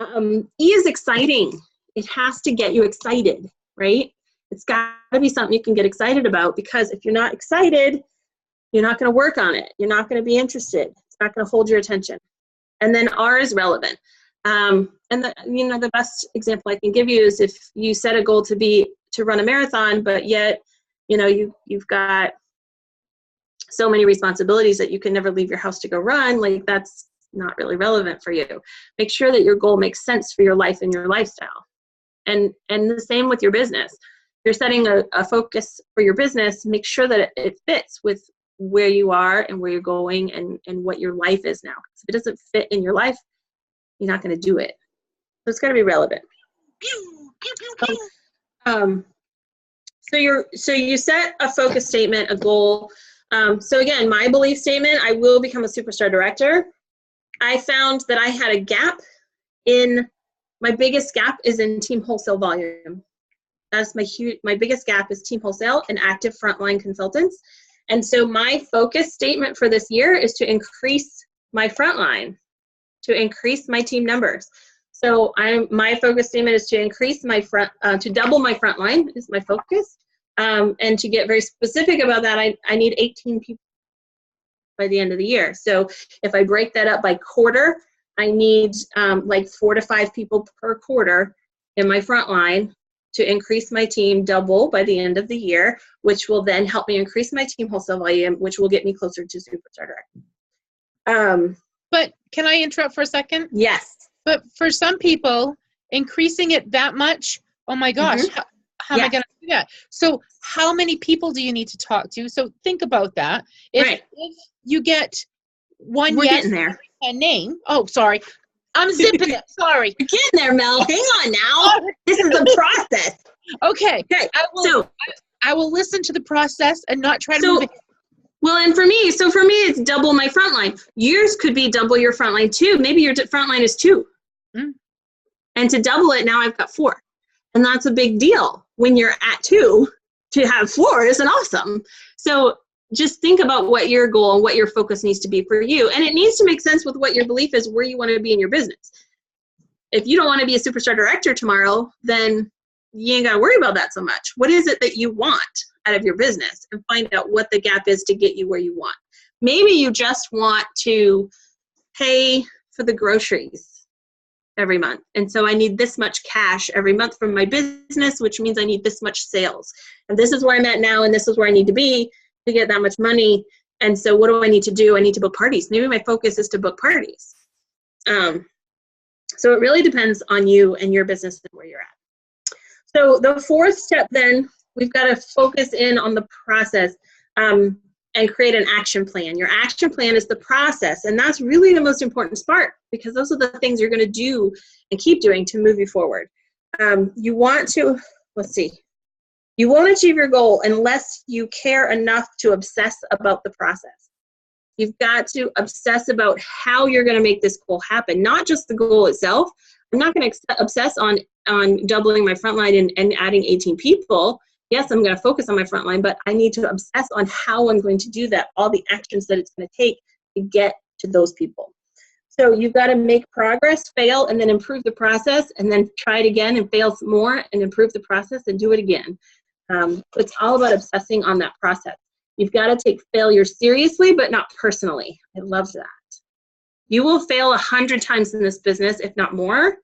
E is exciting. It has to get you excited, right? It's got to be something you can get excited about, because if you're not excited, you're not going to work on it. You're not going to be interested. It's not going to hold your attention. And then R is relevant. And the best example I can give you is if you set a goal to run a marathon, but yet, you've got so many responsibilities that you can never leave your house to go run, like that's not really relevant for you. Make sure that your goal makes sense for your life and your lifestyle. And the same with your business. You're setting a focus for your business, make sure that it fits with where you are and where you're going and what your life is now. If it doesn't fit in your life, you're not going to do it. So it's got to be relevant. So you set a focus statement, a goal. So again, my belief statement, I will become a superstar director. I found that I had a gap my biggest gap is in team wholesale volume. That's my biggest gap is team wholesale and active frontline consultants. And so my focus statement for this year is to increase my frontline, to increase my team numbers. So my focus statement is to increase to double my frontline is my focus. And to get very specific about that, I need 18 people by the end of the year. So if I break that up by quarter, I need 4 to 5 people per quarter in my front line to increase my team double by the end of the year, which will then help me increase my team wholesale volume, which will get me closer to superstar director. But can I interrupt for a second? Yes. But for some people, increasing it that much, oh my gosh, how am I going to do that? So how many people do you need to talk to? So think about that. If you get one We're yes getting there. A name. Oh, sorry. I'm zipping it. Sorry. You're getting there, Mel. Hang on now. This is a process. Okay. Okay. I will listen to the process and not try to move it. Well, and for me, it's double my front line. Yours could be double your front line too. Maybe your front line is 2. And to double it, now I've got 4. And that's a big deal. When you're at 2, to have 4 isn't awesome. So just think about what your goal and what your focus needs to be for you. And it needs to make sense with what your belief is, where you want to be in your business. If you don't want to be a superstar director tomorrow, then you ain't got to worry about that so much. What is it that you want out of your business, and find out what the gap is to get you where you want. Maybe you just want to pay for the groceries every month. And so I need this much cash every month from my business, which means I need this much sales. And this is where I'm at now, and this is where I need to be to get that much money. And so what do I need to do? I need to book parties. Maybe my focus is to book parties. So it really depends on you and your business and where you're at. So the 4th step then, we've got to focus in on the process and create an action plan. Your action plan is the process, and that's really the most important part, because those are the things you're going to do and keep doing to move you forward. You want to, you won't achieve your goal unless you care enough to obsess about the process. You've got to obsess about how you're going to make this goal happen, not just the goal itself. I'm not going to obsess on doubling my frontline and adding 18 people. Yes, I'm going to focus on my frontline, but I need to obsess on how I'm going to do that, all the actions that it's going to take to get to those people. So you've got to make progress, fail, and then improve the process, and then try it again and fail some more and improve the process and do it again. It's all about obsessing on that process. You've got to take failure seriously, but not personally. I love that. You will fail 100 times in this business, if not more.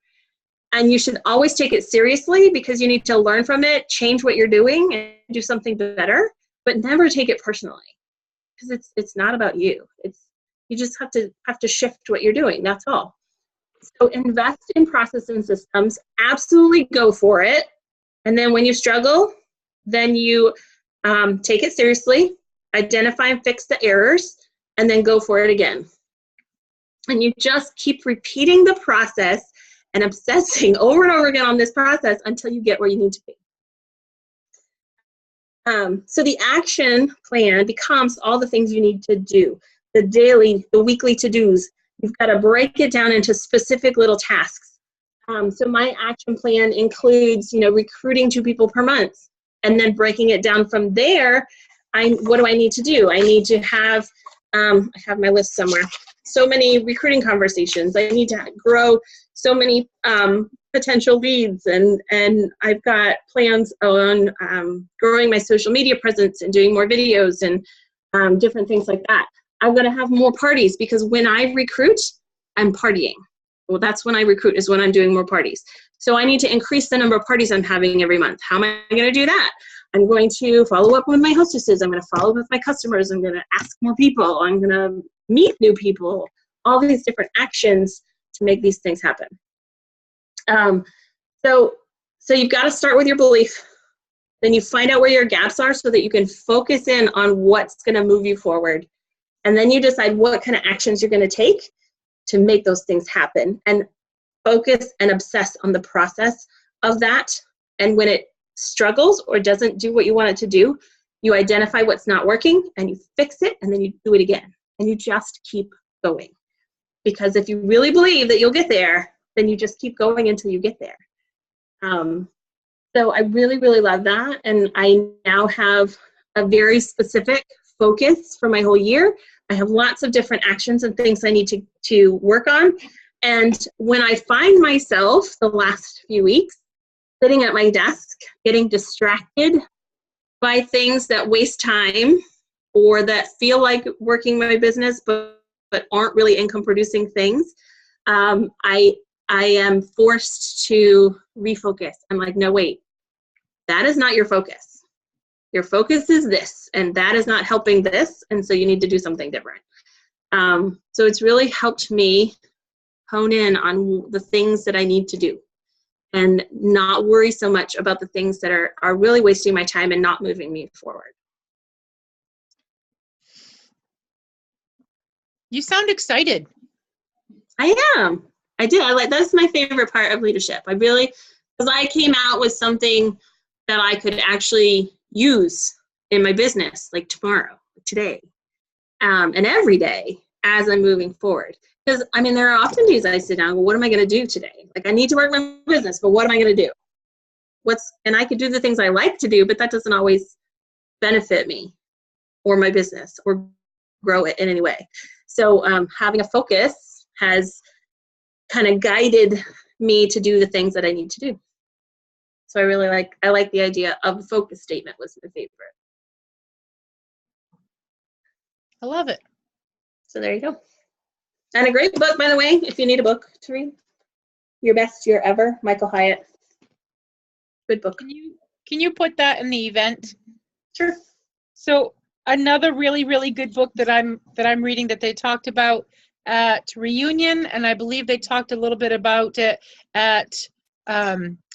And you should always take it seriously, because you need to learn from it, change what you're doing, and do something better, but never take it personally. because it's not about you. You just have to shift what you're doing. That's all. So invest in process and systems. Absolutely go for it. And then when you struggle, then you take it seriously, identify and fix the errors, and then go for it again. And you just keep repeating the process and obsessing over and over again on this process until you get where you need to be. So the action plan becomes all the things you need to do. The daily, the weekly to-dos. You've got to break it down into specific little tasks. So my action plan includes, recruiting 2 people per month, and then breaking it down from there. What do I need to do? I need to have, I have my list somewhere. So many recruiting conversations. I need to grow so many potential leads, and I've got plans on growing my social media presence and doing more videos and different things like that. I've got to have more parties, because when I recruit, I'm partying. Well, that's when I recruit, is when I'm doing more parties. So I need to increase the number of parties I'm having every month. How am I going to do that? I'm going to follow up with my hostesses. I'm going to follow up with my customers. I'm going to ask more people. I'm going to meet new people. All these different actions to make these things happen. So you've got to start with your belief. Then you find out where your gaps are so that you can focus in on what's going to move you forward. And then you decide what kind of actions you're going to take to make those things happen, and focus and obsess on the process of that. And when it struggles or doesn't do what you want it to do, you identify what's not working and you fix it, and then you do it again. And you just keep going. Because if you really believe that you'll get there, then you just keep going until you get there. So I really, really love that. And I now have a very specific focus for my whole year. I have lots of different actions and things I need to work on. And when I find myself the last few weeks sitting at my desk, getting distracted by things that waste time or that feel like working my business but aren't really income producing things, I am forced to refocus. I'm like, no, wait, that is not your focus. Your focus is this, and that is not helping this, and so you need to do something different. So it's really helped me hone in on the things that I need to do and not worry so much about the things that are really wasting my time and not moving me forward. You sound excited. I am. I did. That's my favorite part of leadership. Because I came out with something that I could actually use in my business, like tomorrow, today, and every day as I'm moving forward. Because, there are often days I sit down, well, what am I going to do today? Like, I need to work my business, but what am I going to do? And I could do the things I like to do, but that doesn't always benefit me or my business or grow it in any way. So having a focus has kind of guided me to do the things that I need to do. So I like the idea of a focus statement was my favorite. I love it. So there you go. And a great book, by the way, if you need a book to read. Your Best Year Ever, Michael Hyatt. Good book. Can you put that in the event? Sure. So another really, really good book that I'm reading that they talked about at Reunion, and I believe they talked a little bit about it at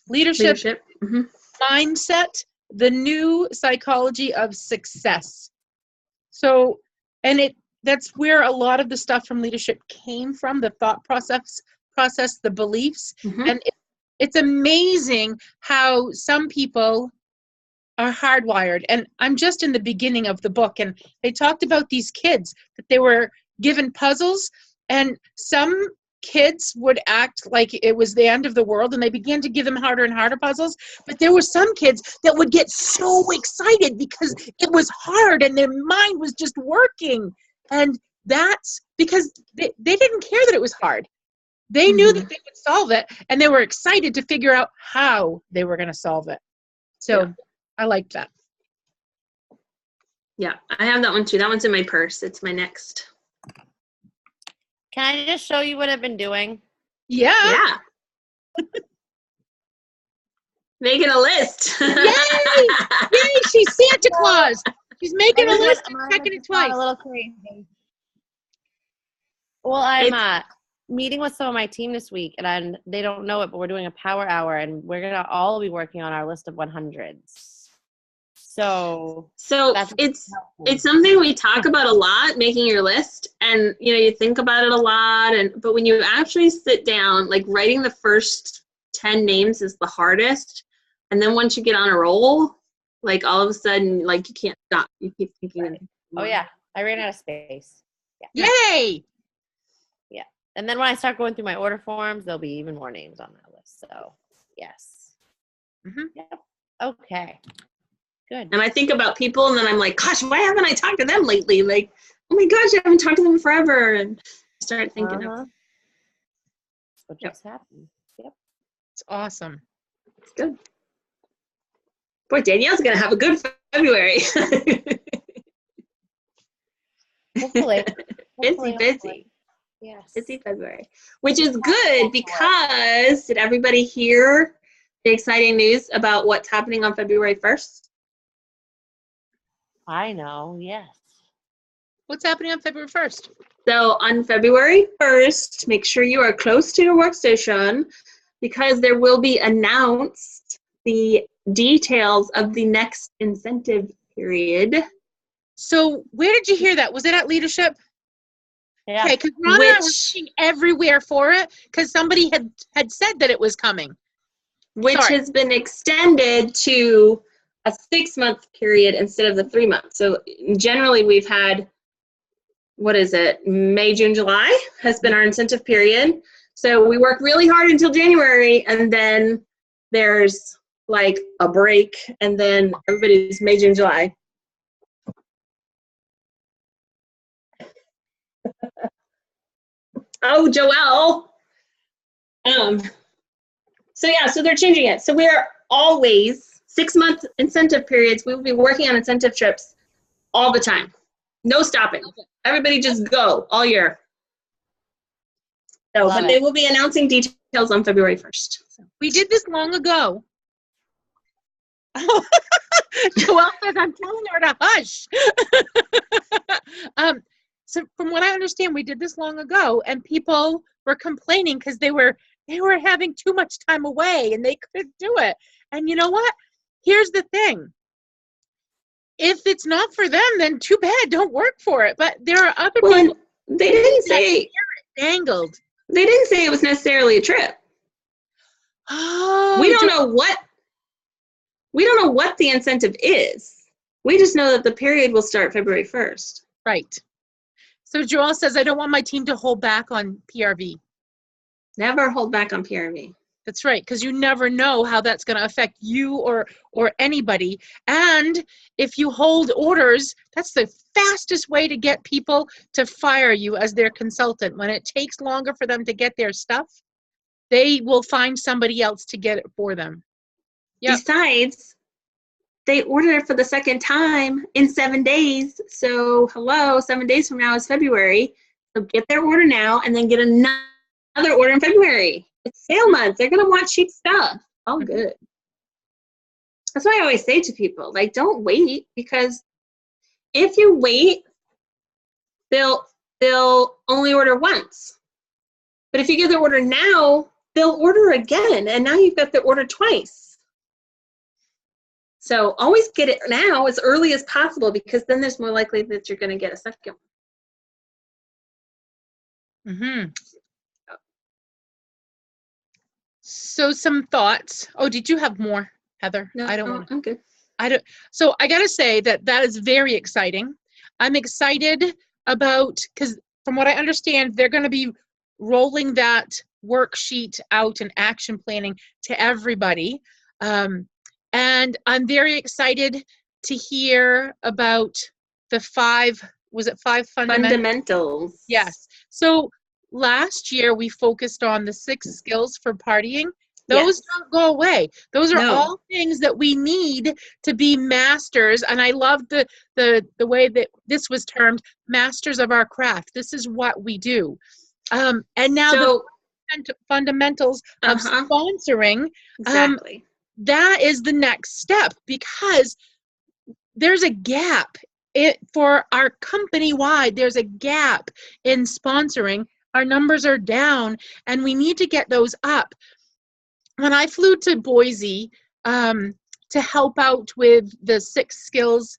Leadership. Mm-hmm. Mindset, The New Psychology of Success. So, and that's where a lot of the stuff from leadership came from, the thought process, the beliefs. Mm-hmm. And it's amazing how some people are hardwired. And I'm just in the beginning of the book, and they talked about these kids that they were given puzzles, and some kids would act like it was the end of the world, and they began to give them harder and harder puzzles. But there were some kids that would get so excited because it was hard and their mind was just working. And that's because they didn't care that it was hard. They mm-hmm. knew that they would solve it, and they were excited to figure out how they were going to solve it. So yeah. I like that. Yeah, I have that one too. That one's in my purse. It's my next. Can I just show you what I've been doing? Yeah. Yeah. Making a list. Yay! Yay! She's Santa Claus. She's making a Mine was- list and mine checking was it just got twice. A little crazy. Well, I'm meeting with some of my team this week, and they don't know it, but we're doing a power hour, and we're gonna all be working on our list of 100s. So that's it's something we talk about a lot, making your list, and you think about it a lot, but when you actually sit down, like writing the first 10 names is the hardest, and then once you get on a roll, like all of a sudden, like you can't stop. You keep thinking. Oh yeah, I ran out of space. Yeah. Yay! And then when I start going through my order forms, there'll be even more names on that list. So yes. Mhm. Yep. Okay. Good. And I think about people, and then I'm like, gosh, why haven't I talked to them lately? Like, oh my gosh, I haven't talked to them forever. And I start thinking of That's what just happened. Yep. It's awesome. it's good. Boy, Danielle's gonna have a good February. Hopefully. busy. Hopefully. Yes. Busy February, which is good because did everybody hear the exciting news about what's happening on February 1st? I know. Yes. What's happening on February 1st? So on February 1st, make sure you are close to your workstation because there will be announced the details of the next incentive period. So where did you hear that? Was it at leadership? Yeah. Okay, because Ron and I were Which- looking everywhere for it because somebody had said that it was coming. Which Sorry. has been extended to a 6-month period instead of the 3 months. So generally we've had, what is it, May, June, July has been our incentive period. So we work really hard until January, and then there's like a break, and then everybody's May, June, July. Oh, Joelle. So they're changing it. So we're always 6-month incentive periods. We will be working on incentive trips all the time. No stopping. Everybody just go all year. So, Love but they it. will be announcing details on February 1st. So. We did this long ago. Joelle says, I'm telling her to hush. So from what I understand, we did this long ago, and people were complaining because they were having too much time away and they couldn't do it. And you know what? Here's the thing. If it's not for them, then too bad. Don't work for it. But there are other Well, people they didn't say dangled. they didn't say it was necessarily a trip. Oh, We don't know what the incentive is. We just know that the period will start February 1st. Right. So Joelle says, I don't want my team to hold back on PRV. Never hold back on PRV. That's right, because you never know how that's going to affect you or anybody. And if you hold orders, that's the fastest way to get people to fire you as their consultant. When it takes longer for them to get their stuff, they will find somebody else to get it for them. Yep. Besides, they ordered it for the second time in 7 days. So, 7 days from now is February. So get their order now and then get another order in February. It's sale month. They're going to want cheap stuff. All good. That's why I always say to people, like, don't wait, because if you wait, they'll only order once. But if you give their order now, they'll order again, and now you've got the order twice. So always get it now as early as possible, because then there's more likely that you're going to get a second one. Mm-hmm. So some thoughts. Oh, did you have more, Heather? No, I don't want. I'm good. So I got to say that is very exciting. I'm excited about, because from what I understand, they're going to be rolling that worksheet out and action planning to everybody. And I'm very excited to hear about the 5 Fundamentals. Yes. So last year we focused on the 6 skills for partying. Those don't go away. Those are all things that we need to be masters. And I love the way that this was termed, masters of our craft. This is what we do. And now the fundamentals of sponsoring, exactly. that is the next step, because there's a gap for our company wide, there's a gap in sponsoring. Our numbers are down, and we need to get those up. When I flew to Boise to help out with the 6 Skills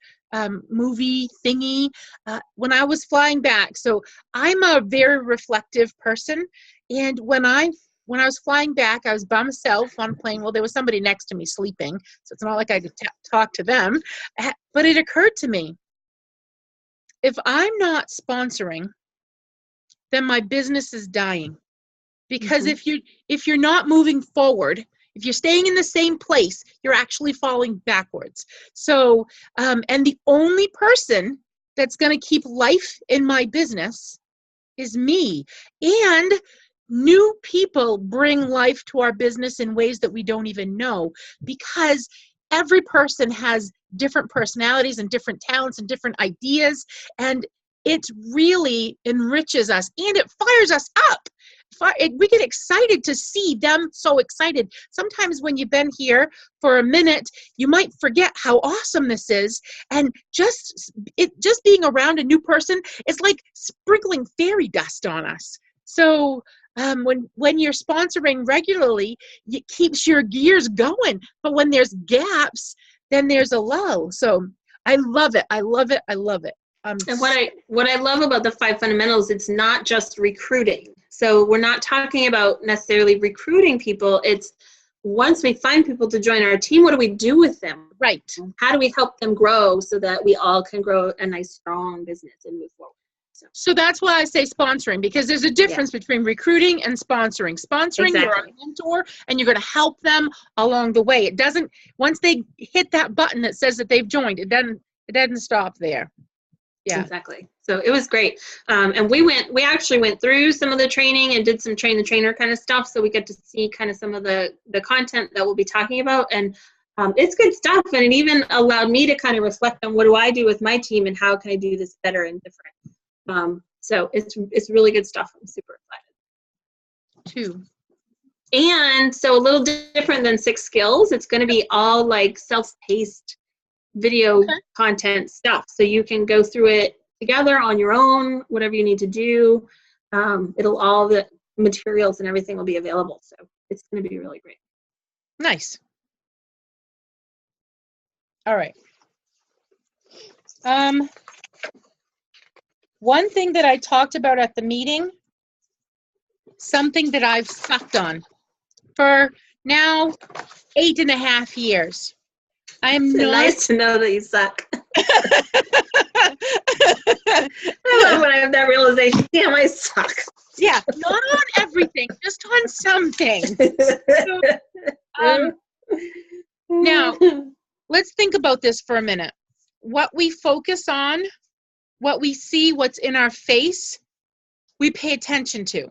movie thingy, when I was flying back, so I'm a very reflective person, and when I was flying back, I was by myself on a plane. Well, there was somebody next to me sleeping, so it's not like I could talk to them. But it occurred to me, if I'm not sponsoring, then my business is dying. Because if you're not moving forward, if you're staying in the same place, you're actually falling backwards. So, and the only person that's going to keep life in my business is me. And new people bring life to our business in ways that we don't even know, because every person has different personalities and different talents and different ideas, and it really enriches us and it fires us up. We get excited to see them so excited. Sometimes when you've been here for a minute, you might forget how awesome this is, and just being around a new person is like sprinkling fairy dust on us. So when you're sponsoring regularly, it keeps your gears going. But when there's gaps, then there's a lull. So I love it. I love it. I love it. And what I love about the 5 fundamentals, it's not just recruiting. So we're not talking about necessarily recruiting people. It's once we find people to join our team, what do we do with them? Right. How do we help them grow so that we all can grow a nice, strong business and move forward? So that's why I say sponsoring, because there's a difference between recruiting and sponsoring. Sponsoring, You're a mentor, and you're going to help them along the way. It doesn't, once they hit that button that says that they've joined, it doesn't stop there. Yeah, exactly. So it was great. And we actually went through some of the training and did some train the trainer kind of stuff. So we get to see kind of some of the content that we'll be talking about. And it's good stuff. And it even allowed me to kind of reflect on what do I do with my team and how can I do this better and different. So it's really good stuff. I'm super excited. Too. And so a little different than 6 Skills. It's going to be all like self-paced video content stuff. So you can go through it together on your own, whatever you need to do. All the materials and everything will be available. So it's going to be really great. Nice. All right. One thing that I talked about at the meeting, something that I've sucked on for now 8.5 years. I am not. Nice to know that you suck. I love when I have that realization. Damn, I suck. Yeah, not on everything, just on some things. So, now, let's think about this for a minute. What we focus on, what we see, what's in our face, we pay attention to.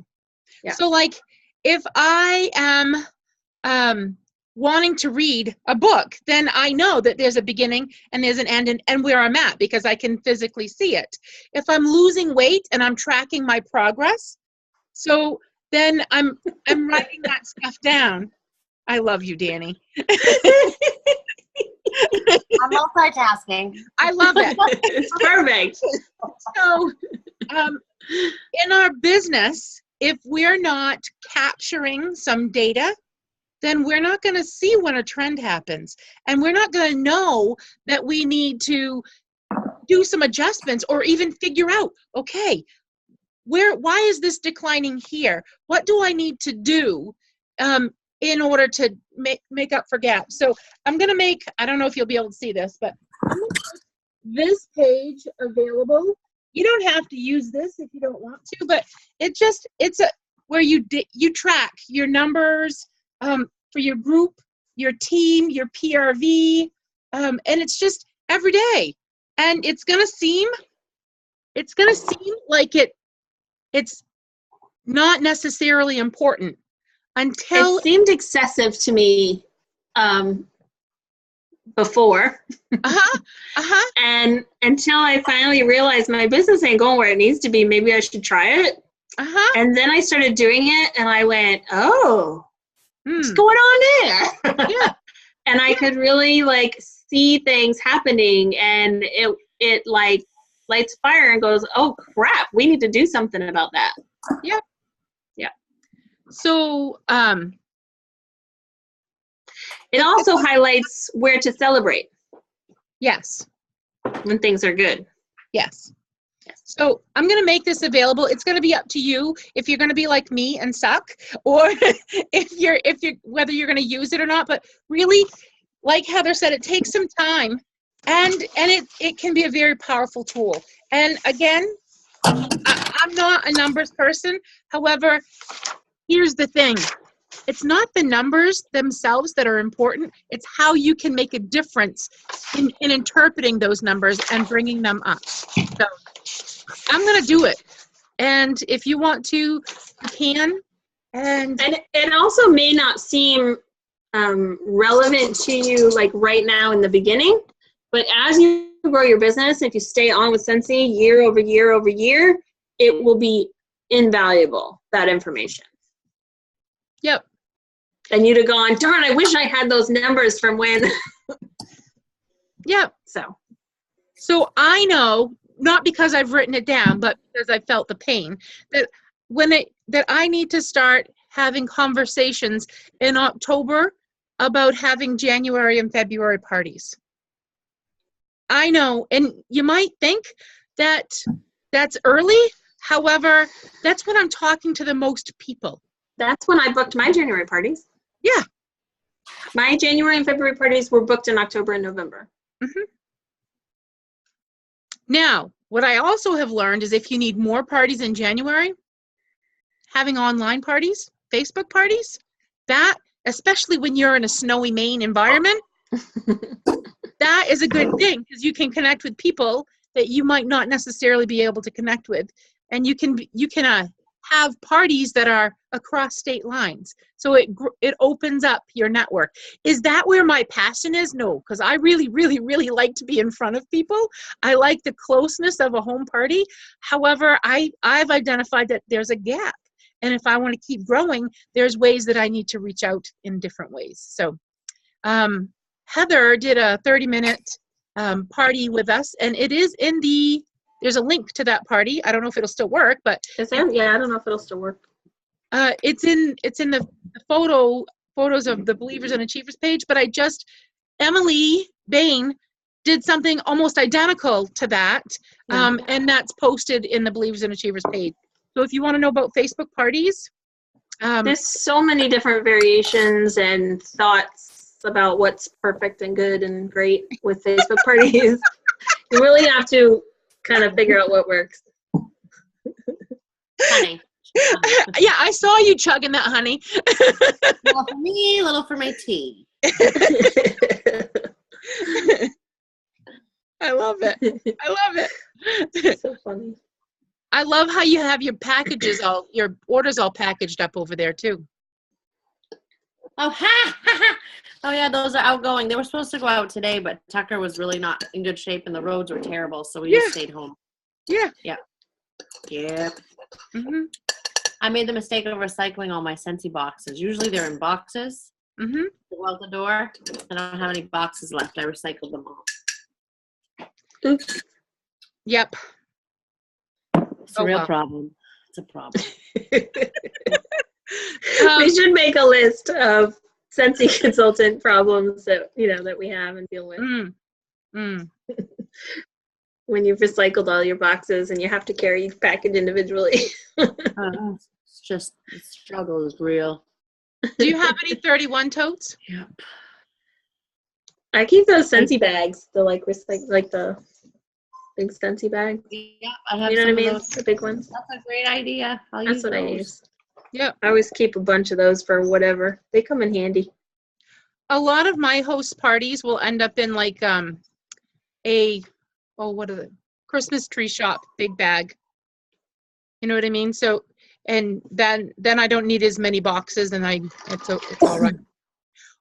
Yeah. So, like, if I am wanting to read a book, then I know that there's a beginning and there's an end and where I'm at, because I can physically see it. If I'm losing weight and I'm tracking my progress, so then I'm writing that stuff down. I love you, Danny. I'm multitasking. I love it. It's perfect. So in our business, if we're not capturing some data, then we're not going to see when a trend happens. And we're not going to know that we need to do some adjustments or even figure out, okay, why is this declining here? What do I need to do in order to make up for gaps? So I'm going to make, I don't know if you'll be able to see this, but I'm going to make this page available. You don't have to use this if you don't want to, but it's where you track your numbers, for your group, your team, your PRV, and it's just every day. And it's gonna seem like it's not necessarily important until it seemed excessive to me before. And until I finally realized my business ain't going where it needs to be, maybe I should try it. And then I started doing it and I went, oh, what's going on there? Yeah. And I could really like see things happening, and it like lights fire and goes, oh crap, we need to do something about that. So, It also highlights where to celebrate yes. when things are good. Yes. So I'm going to make this available. It's going to be up to you if you're going to be like me and suck, or if you're whether you're going to use it or not. But really, like Heather said, it takes some time, and it can be a very powerful tool. And again, I'm not a numbers person. However, here's the thing. It's not the numbers themselves that are important. It's how you can make a difference in interpreting those numbers and bringing them up. So I'm going to do it. And if you want to, you can. And it also may not seem relevant to you like right now in the beginning, but as you grow your business, if you stay on with Scentsy year over year over year, it will be invaluable, that information. yep. And you'd have gone, darn, I wish I had those numbers from when. Yep. So I know, not because I've written it down, but because I felt the pain, that that I need to start having conversations in October about having January and February parties. I know, and you might think that that's early. However, that's when I'm talking to the most people. That's when I booked my January parties. Yeah. My January and February parties were booked in October and November. Mm-hmm. Now, what I also have learned is if you need more parties in January, having online parties, Facebook parties, that, especially when you're in a snowy Maine environment, that is a good thing because you can connect with people that you might not necessarily be able to connect with. And you can have parties that are across state lines. So it opens up your network. Is that where my passion is? No, because I really, really, really like to be in front of people. I like the closeness of a home party. However, I've identified that there's a gap. And if I want to keep growing, there's ways that I need to reach out in different ways. So Heather did a 30-minute party with us, and it is in there's a link to that party. I don't know if it'll still work, but Is there? Yeah, I don't know if it'll still work. it's in the photos of the Believers and Achievers page. But Emily Bain did something almost identical to that, and that's posted in the Believers and Achievers page. So if you want to know about Facebook parties, There's so many different variations and thoughts about what's perfect and good and great with Facebook parties. You really have to kind of figure out what works. Honey. yeah, I saw you chugging that, honey. Little for me, little for my tea. I love it. I love it. So funny. I love how you have your your orders all packaged up over there too. Oh, oh yeah, those are outgoing. They were supposed to go out today, but Tucker was really not in good shape and the roads were terrible, so we just stayed home. Yeah. Mm-hmm. I made the mistake of recycling all my Scentsy boxes. Usually they're in boxes. Mm-hmm. They go out the door. I don't have any boxes left. I recycled them all. Oops. Yep. It's a real problem. It's a problem. We should make a list of Scentsy consultant problems that we have and deal with. When you've recycled all your boxes and you have to carry each package individually. It's just, the struggle is real. Do you have any 31 totes? Yep. I keep those Scentsy bags, the the big Scentsy bags. Yep, I have You know some what I mean? of those. The big ones. That's a great idea. That's what I use. Yep. I always keep a bunch of those for whatever. They come in handy. A lot of my host parties will end up in like Christmas tree shop big bag. You know what I mean? So, and then I don't need as many boxes, and it's all right.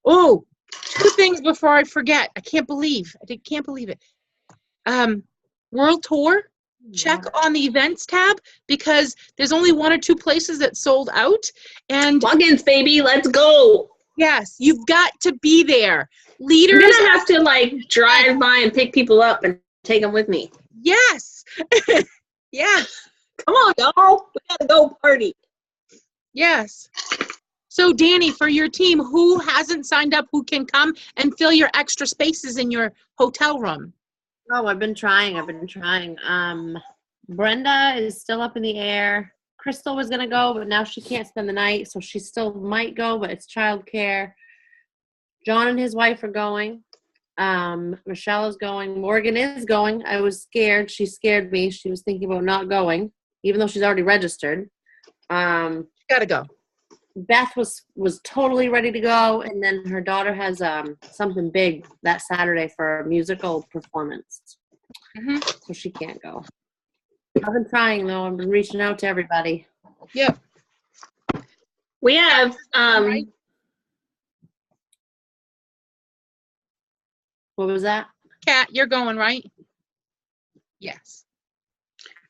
Oh, 2 things before I forget. I can't believe it. World Tour. Check on the events tab because there's only 1 or 2 places that sold out. And Plugins, baby, let's go. yes, you've got to be there. Leaders. You're gonna have to drive by and pick people up and take them with me. Yes. Yes. Come on, y'all. We gotta go party. Yes. So Danny, for your team, who hasn't signed up, who can come and fill your extra spaces in your hotel room? Oh, I've been trying. Brenda is still up in the air. Crystal was going to go, but now she can't spend the night, so she still might go, but it's childcare. John and his wife are going. Michelle is going. Morgan is going. I was scared. She scared me. She was thinking about not going, even though she's already registered. Gotta go. Beth was totally ready to go, and then her daughter has something big that Saturday for a musical performance, so she can't go. I've been trying though. I've been reaching out to everybody. Yep. We have Right. What was that? Kat, you're going, right? Yes.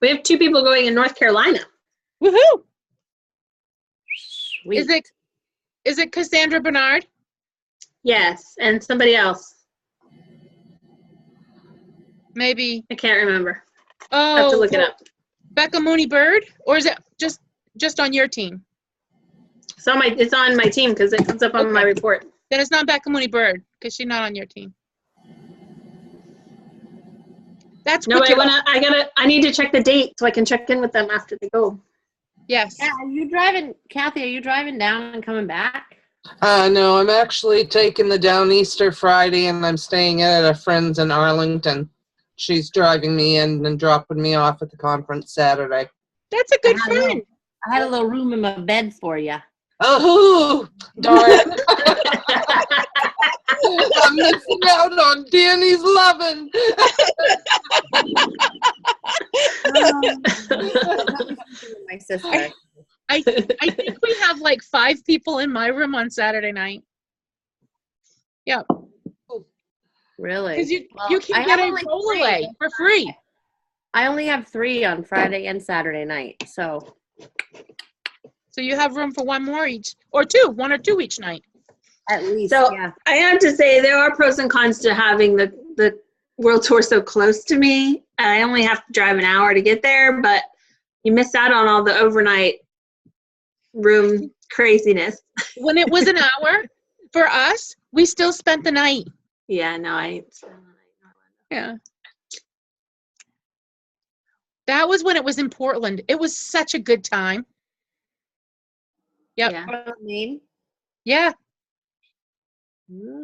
we have 2 people going in North Carolina. Woohoo! Sweet. Is it Cassandra Bernard? Yes, and somebody else. Maybe. I can't remember. Oh, I have to look it up. Becca Mooney Bird, or is it just on your team? So it's on my team because it comes up on my report. Then it's not Becca Mooney Bird because she's not on your team. That's No, wicked. I need to check the date so I can check in with them after they go. Yes. Yeah, are you driving, Kathy? Are you driving down and coming back? No, I'm actually taking the Downeaster Friday, and I'm staying at a friend's in Arlington. She's driving me in and dropping me off at the conference Saturday. That's a good friend. I had a little room in my bed for you. Oh, darn. I'm missing out on Danny's loving. My sister. I think we have like 5 people in my room on Saturday night. Yeah. Really? Because you Well, can I get have a only rollaway 3. for free. I only have 3 on Friday and Saturday night, so So you have room for 1 more each, or 2, 1 or 2 each night. at least, So yeah. I have to say there are pros and cons to having the World Tour so close to me. I only have to drive an hour to get there, but you miss out on all the overnight room craziness. When it was an hour for us, we still spent the night. Yeah, no, I ain't spending the night in Orlando. Yeah. That was when it was in Portland. It was such a good time. Yep. Yeah. Maine? Yeah.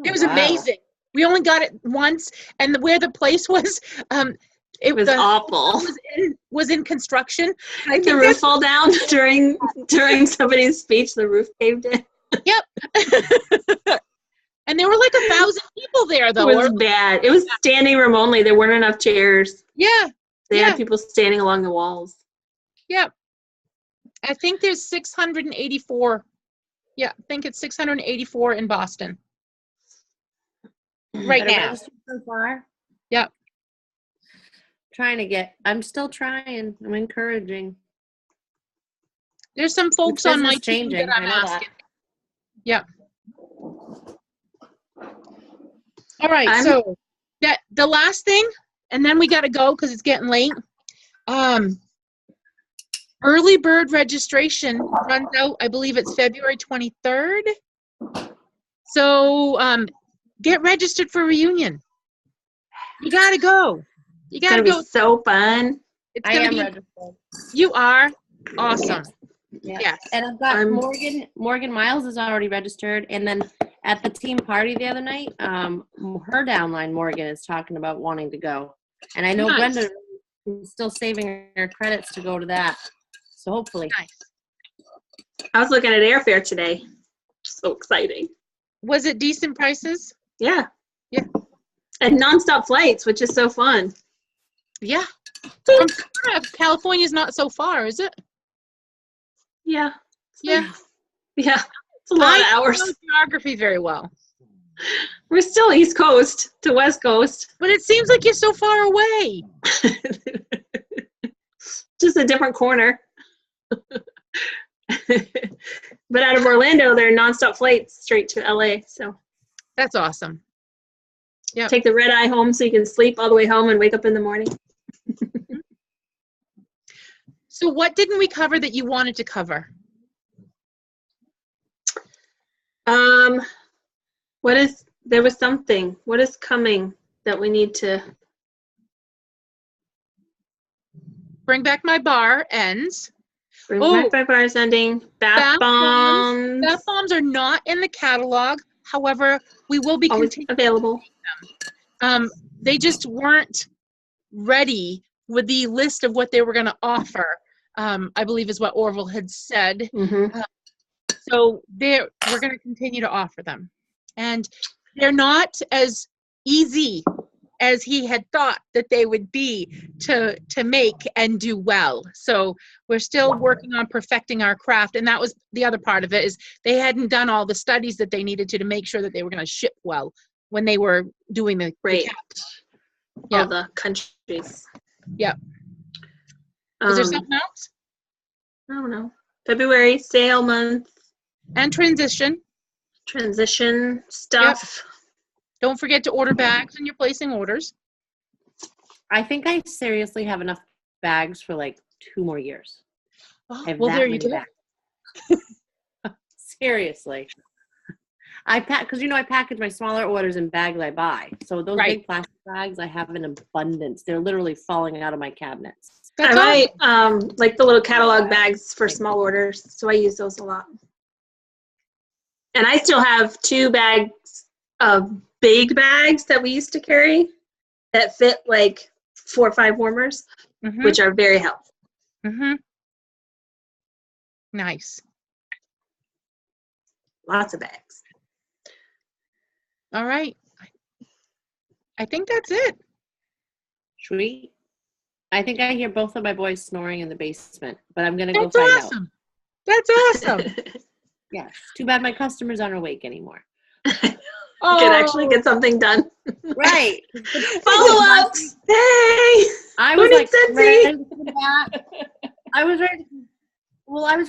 It was amazing. We only got it once, and where the place was, It was awful. was in construction. I Did the think roof fall down during somebody's speech? The roof caved in. and there were like 1,000 people there, though. It was bad. It was standing room only. There weren't enough chairs. Yeah. They Yeah. had people standing along the walls. Yep. I think there's 684. Yeah, I think it's 684 in Boston right Better now. register so far? Yep. I'm still trying. I'm encouraging. There's some folks on my business team changing, that I'm I know that. asking. Yeah. All right, I'm- so that the last thing, and then we got to go because it's getting late. Early bird registration runs out, I believe it's February 23rd. So get registered for reunion. You got to go. You It's got to gonna go. be so fun. It's I gonna am be. registered. You are awesome. Yeah. Yes. And I've got I'm- Morgan Miles is already registered, and then at the team party the other night, her downline Morgan is talking about wanting to go, and I know Nice. Brenda is still saving her credits to go to that. So hopefully, Nice. I was looking at airfare today. So exciting. Was it decent prices? Yeah. Yeah. And nonstop flights, which is so fun. Yeah. From Florida, California's not so far, is it? Yeah. Yeah. Yeah. It's a lot of I hours. don't know geography very well, We're still East Coast to West Coast. but it seems like you're so far away. Just a different corner. But out of Orlando, there are nonstop flights straight to LA. So That's awesome. Yep. Take the red eye home so you can sleep all the way home and wake up in the morning. So what didn't we cover that you wanted to cover? There was something. What is coming that we need to? Bring Back My Bar ends. Bring Oh. back my bars ending. Bath bombs. Bath bombs are not in the catalog. However, we will be Always continuing. available. They just weren't ready with the list of what they were going to offer. I believe is what Orville had said. Mm-hmm. So we're going to continue to offer them. And they're not as easy as he had thought that they would be to make and do well. So we're still working on perfecting our craft. And that was the other part of it, is they hadn't done all the studies that they needed to make sure that they were going to ship well when they were doing the Right. Yeah. All the countries. Yep. Is there something else? I don't know. February, sale month, And transition. transition stuff. Don't forget to order bags when you're placing orders. I think I seriously have enough bags for like 2 more years. Oh, I have well, that there you many go. bags. Seriously. I package my smaller orders in bags I buy. So those Right. big plastic bags I have in abundance. They're literally falling out of my cabinets. That's I awesome. buy like the little catalog bags for small orders, so I use those a lot. And I still have 2 bags of big bags that we used to carry that fit like 4 or 5 warmers, Mhm, which are very helpful. mhm. Nice. Lots of bags. All right. I think that's it. Sweet. I think I hear both of my boys snoring in the basement, but I'm going to go That's find out. awesome. That's awesome. Yes. Too bad my customers aren't awake anymore. You can actually get something done. Right. Follow-ups. Hey. I Who was needs like Cincy? ready to come back. I was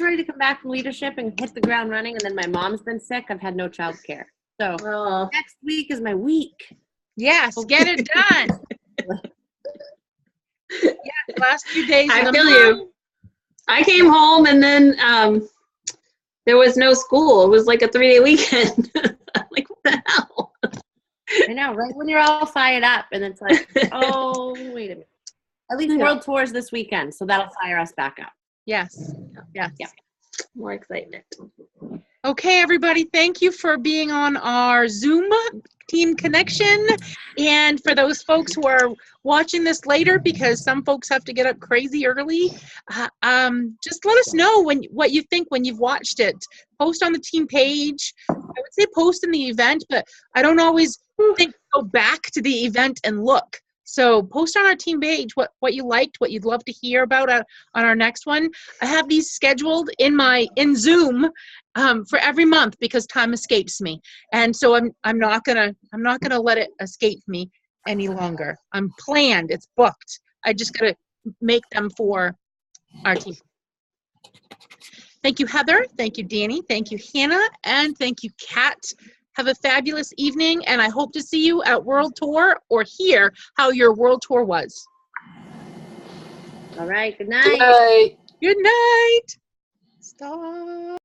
ready to come back from leadership and hit the ground running, and then my mom's been sick. I've had no child care. So Oh. next week is my week. Yes, get it done. Yeah, last few days. I of the feel month. you. I came home and then there was no school. It was like a 3-day weekend. I'm like, what the hell? I know, right when you're all fired up, and it's like, oh, wait a minute. At least World Tours this weekend, so that'll fire us back up. Yes. Yes. Yeah. More excitement. Okay, everybody, thank you for being on our Zoom Team Connection. And for those folks who are watching this later, because some folks have to get up crazy early, just let us know what you think when you've watched it. Post on the team page. I would say post in the event, but I don't always think to go back to the event and look. So post on our team page what you liked, what you'd love to hear about on our next one. I have these scheduled in Zoom for every month because time escapes me, and so I'm not gonna let it escape me any longer. I'm planned. It's booked. I just gotta make them for our team. Thank you, Heather. Thank you, Danny. Thank you, Hannah, and thank you, Kat. Have a fabulous evening, and I hope to see you at World Tour or hear how your World Tour was. All right, good Good night. night. Good night. Stop.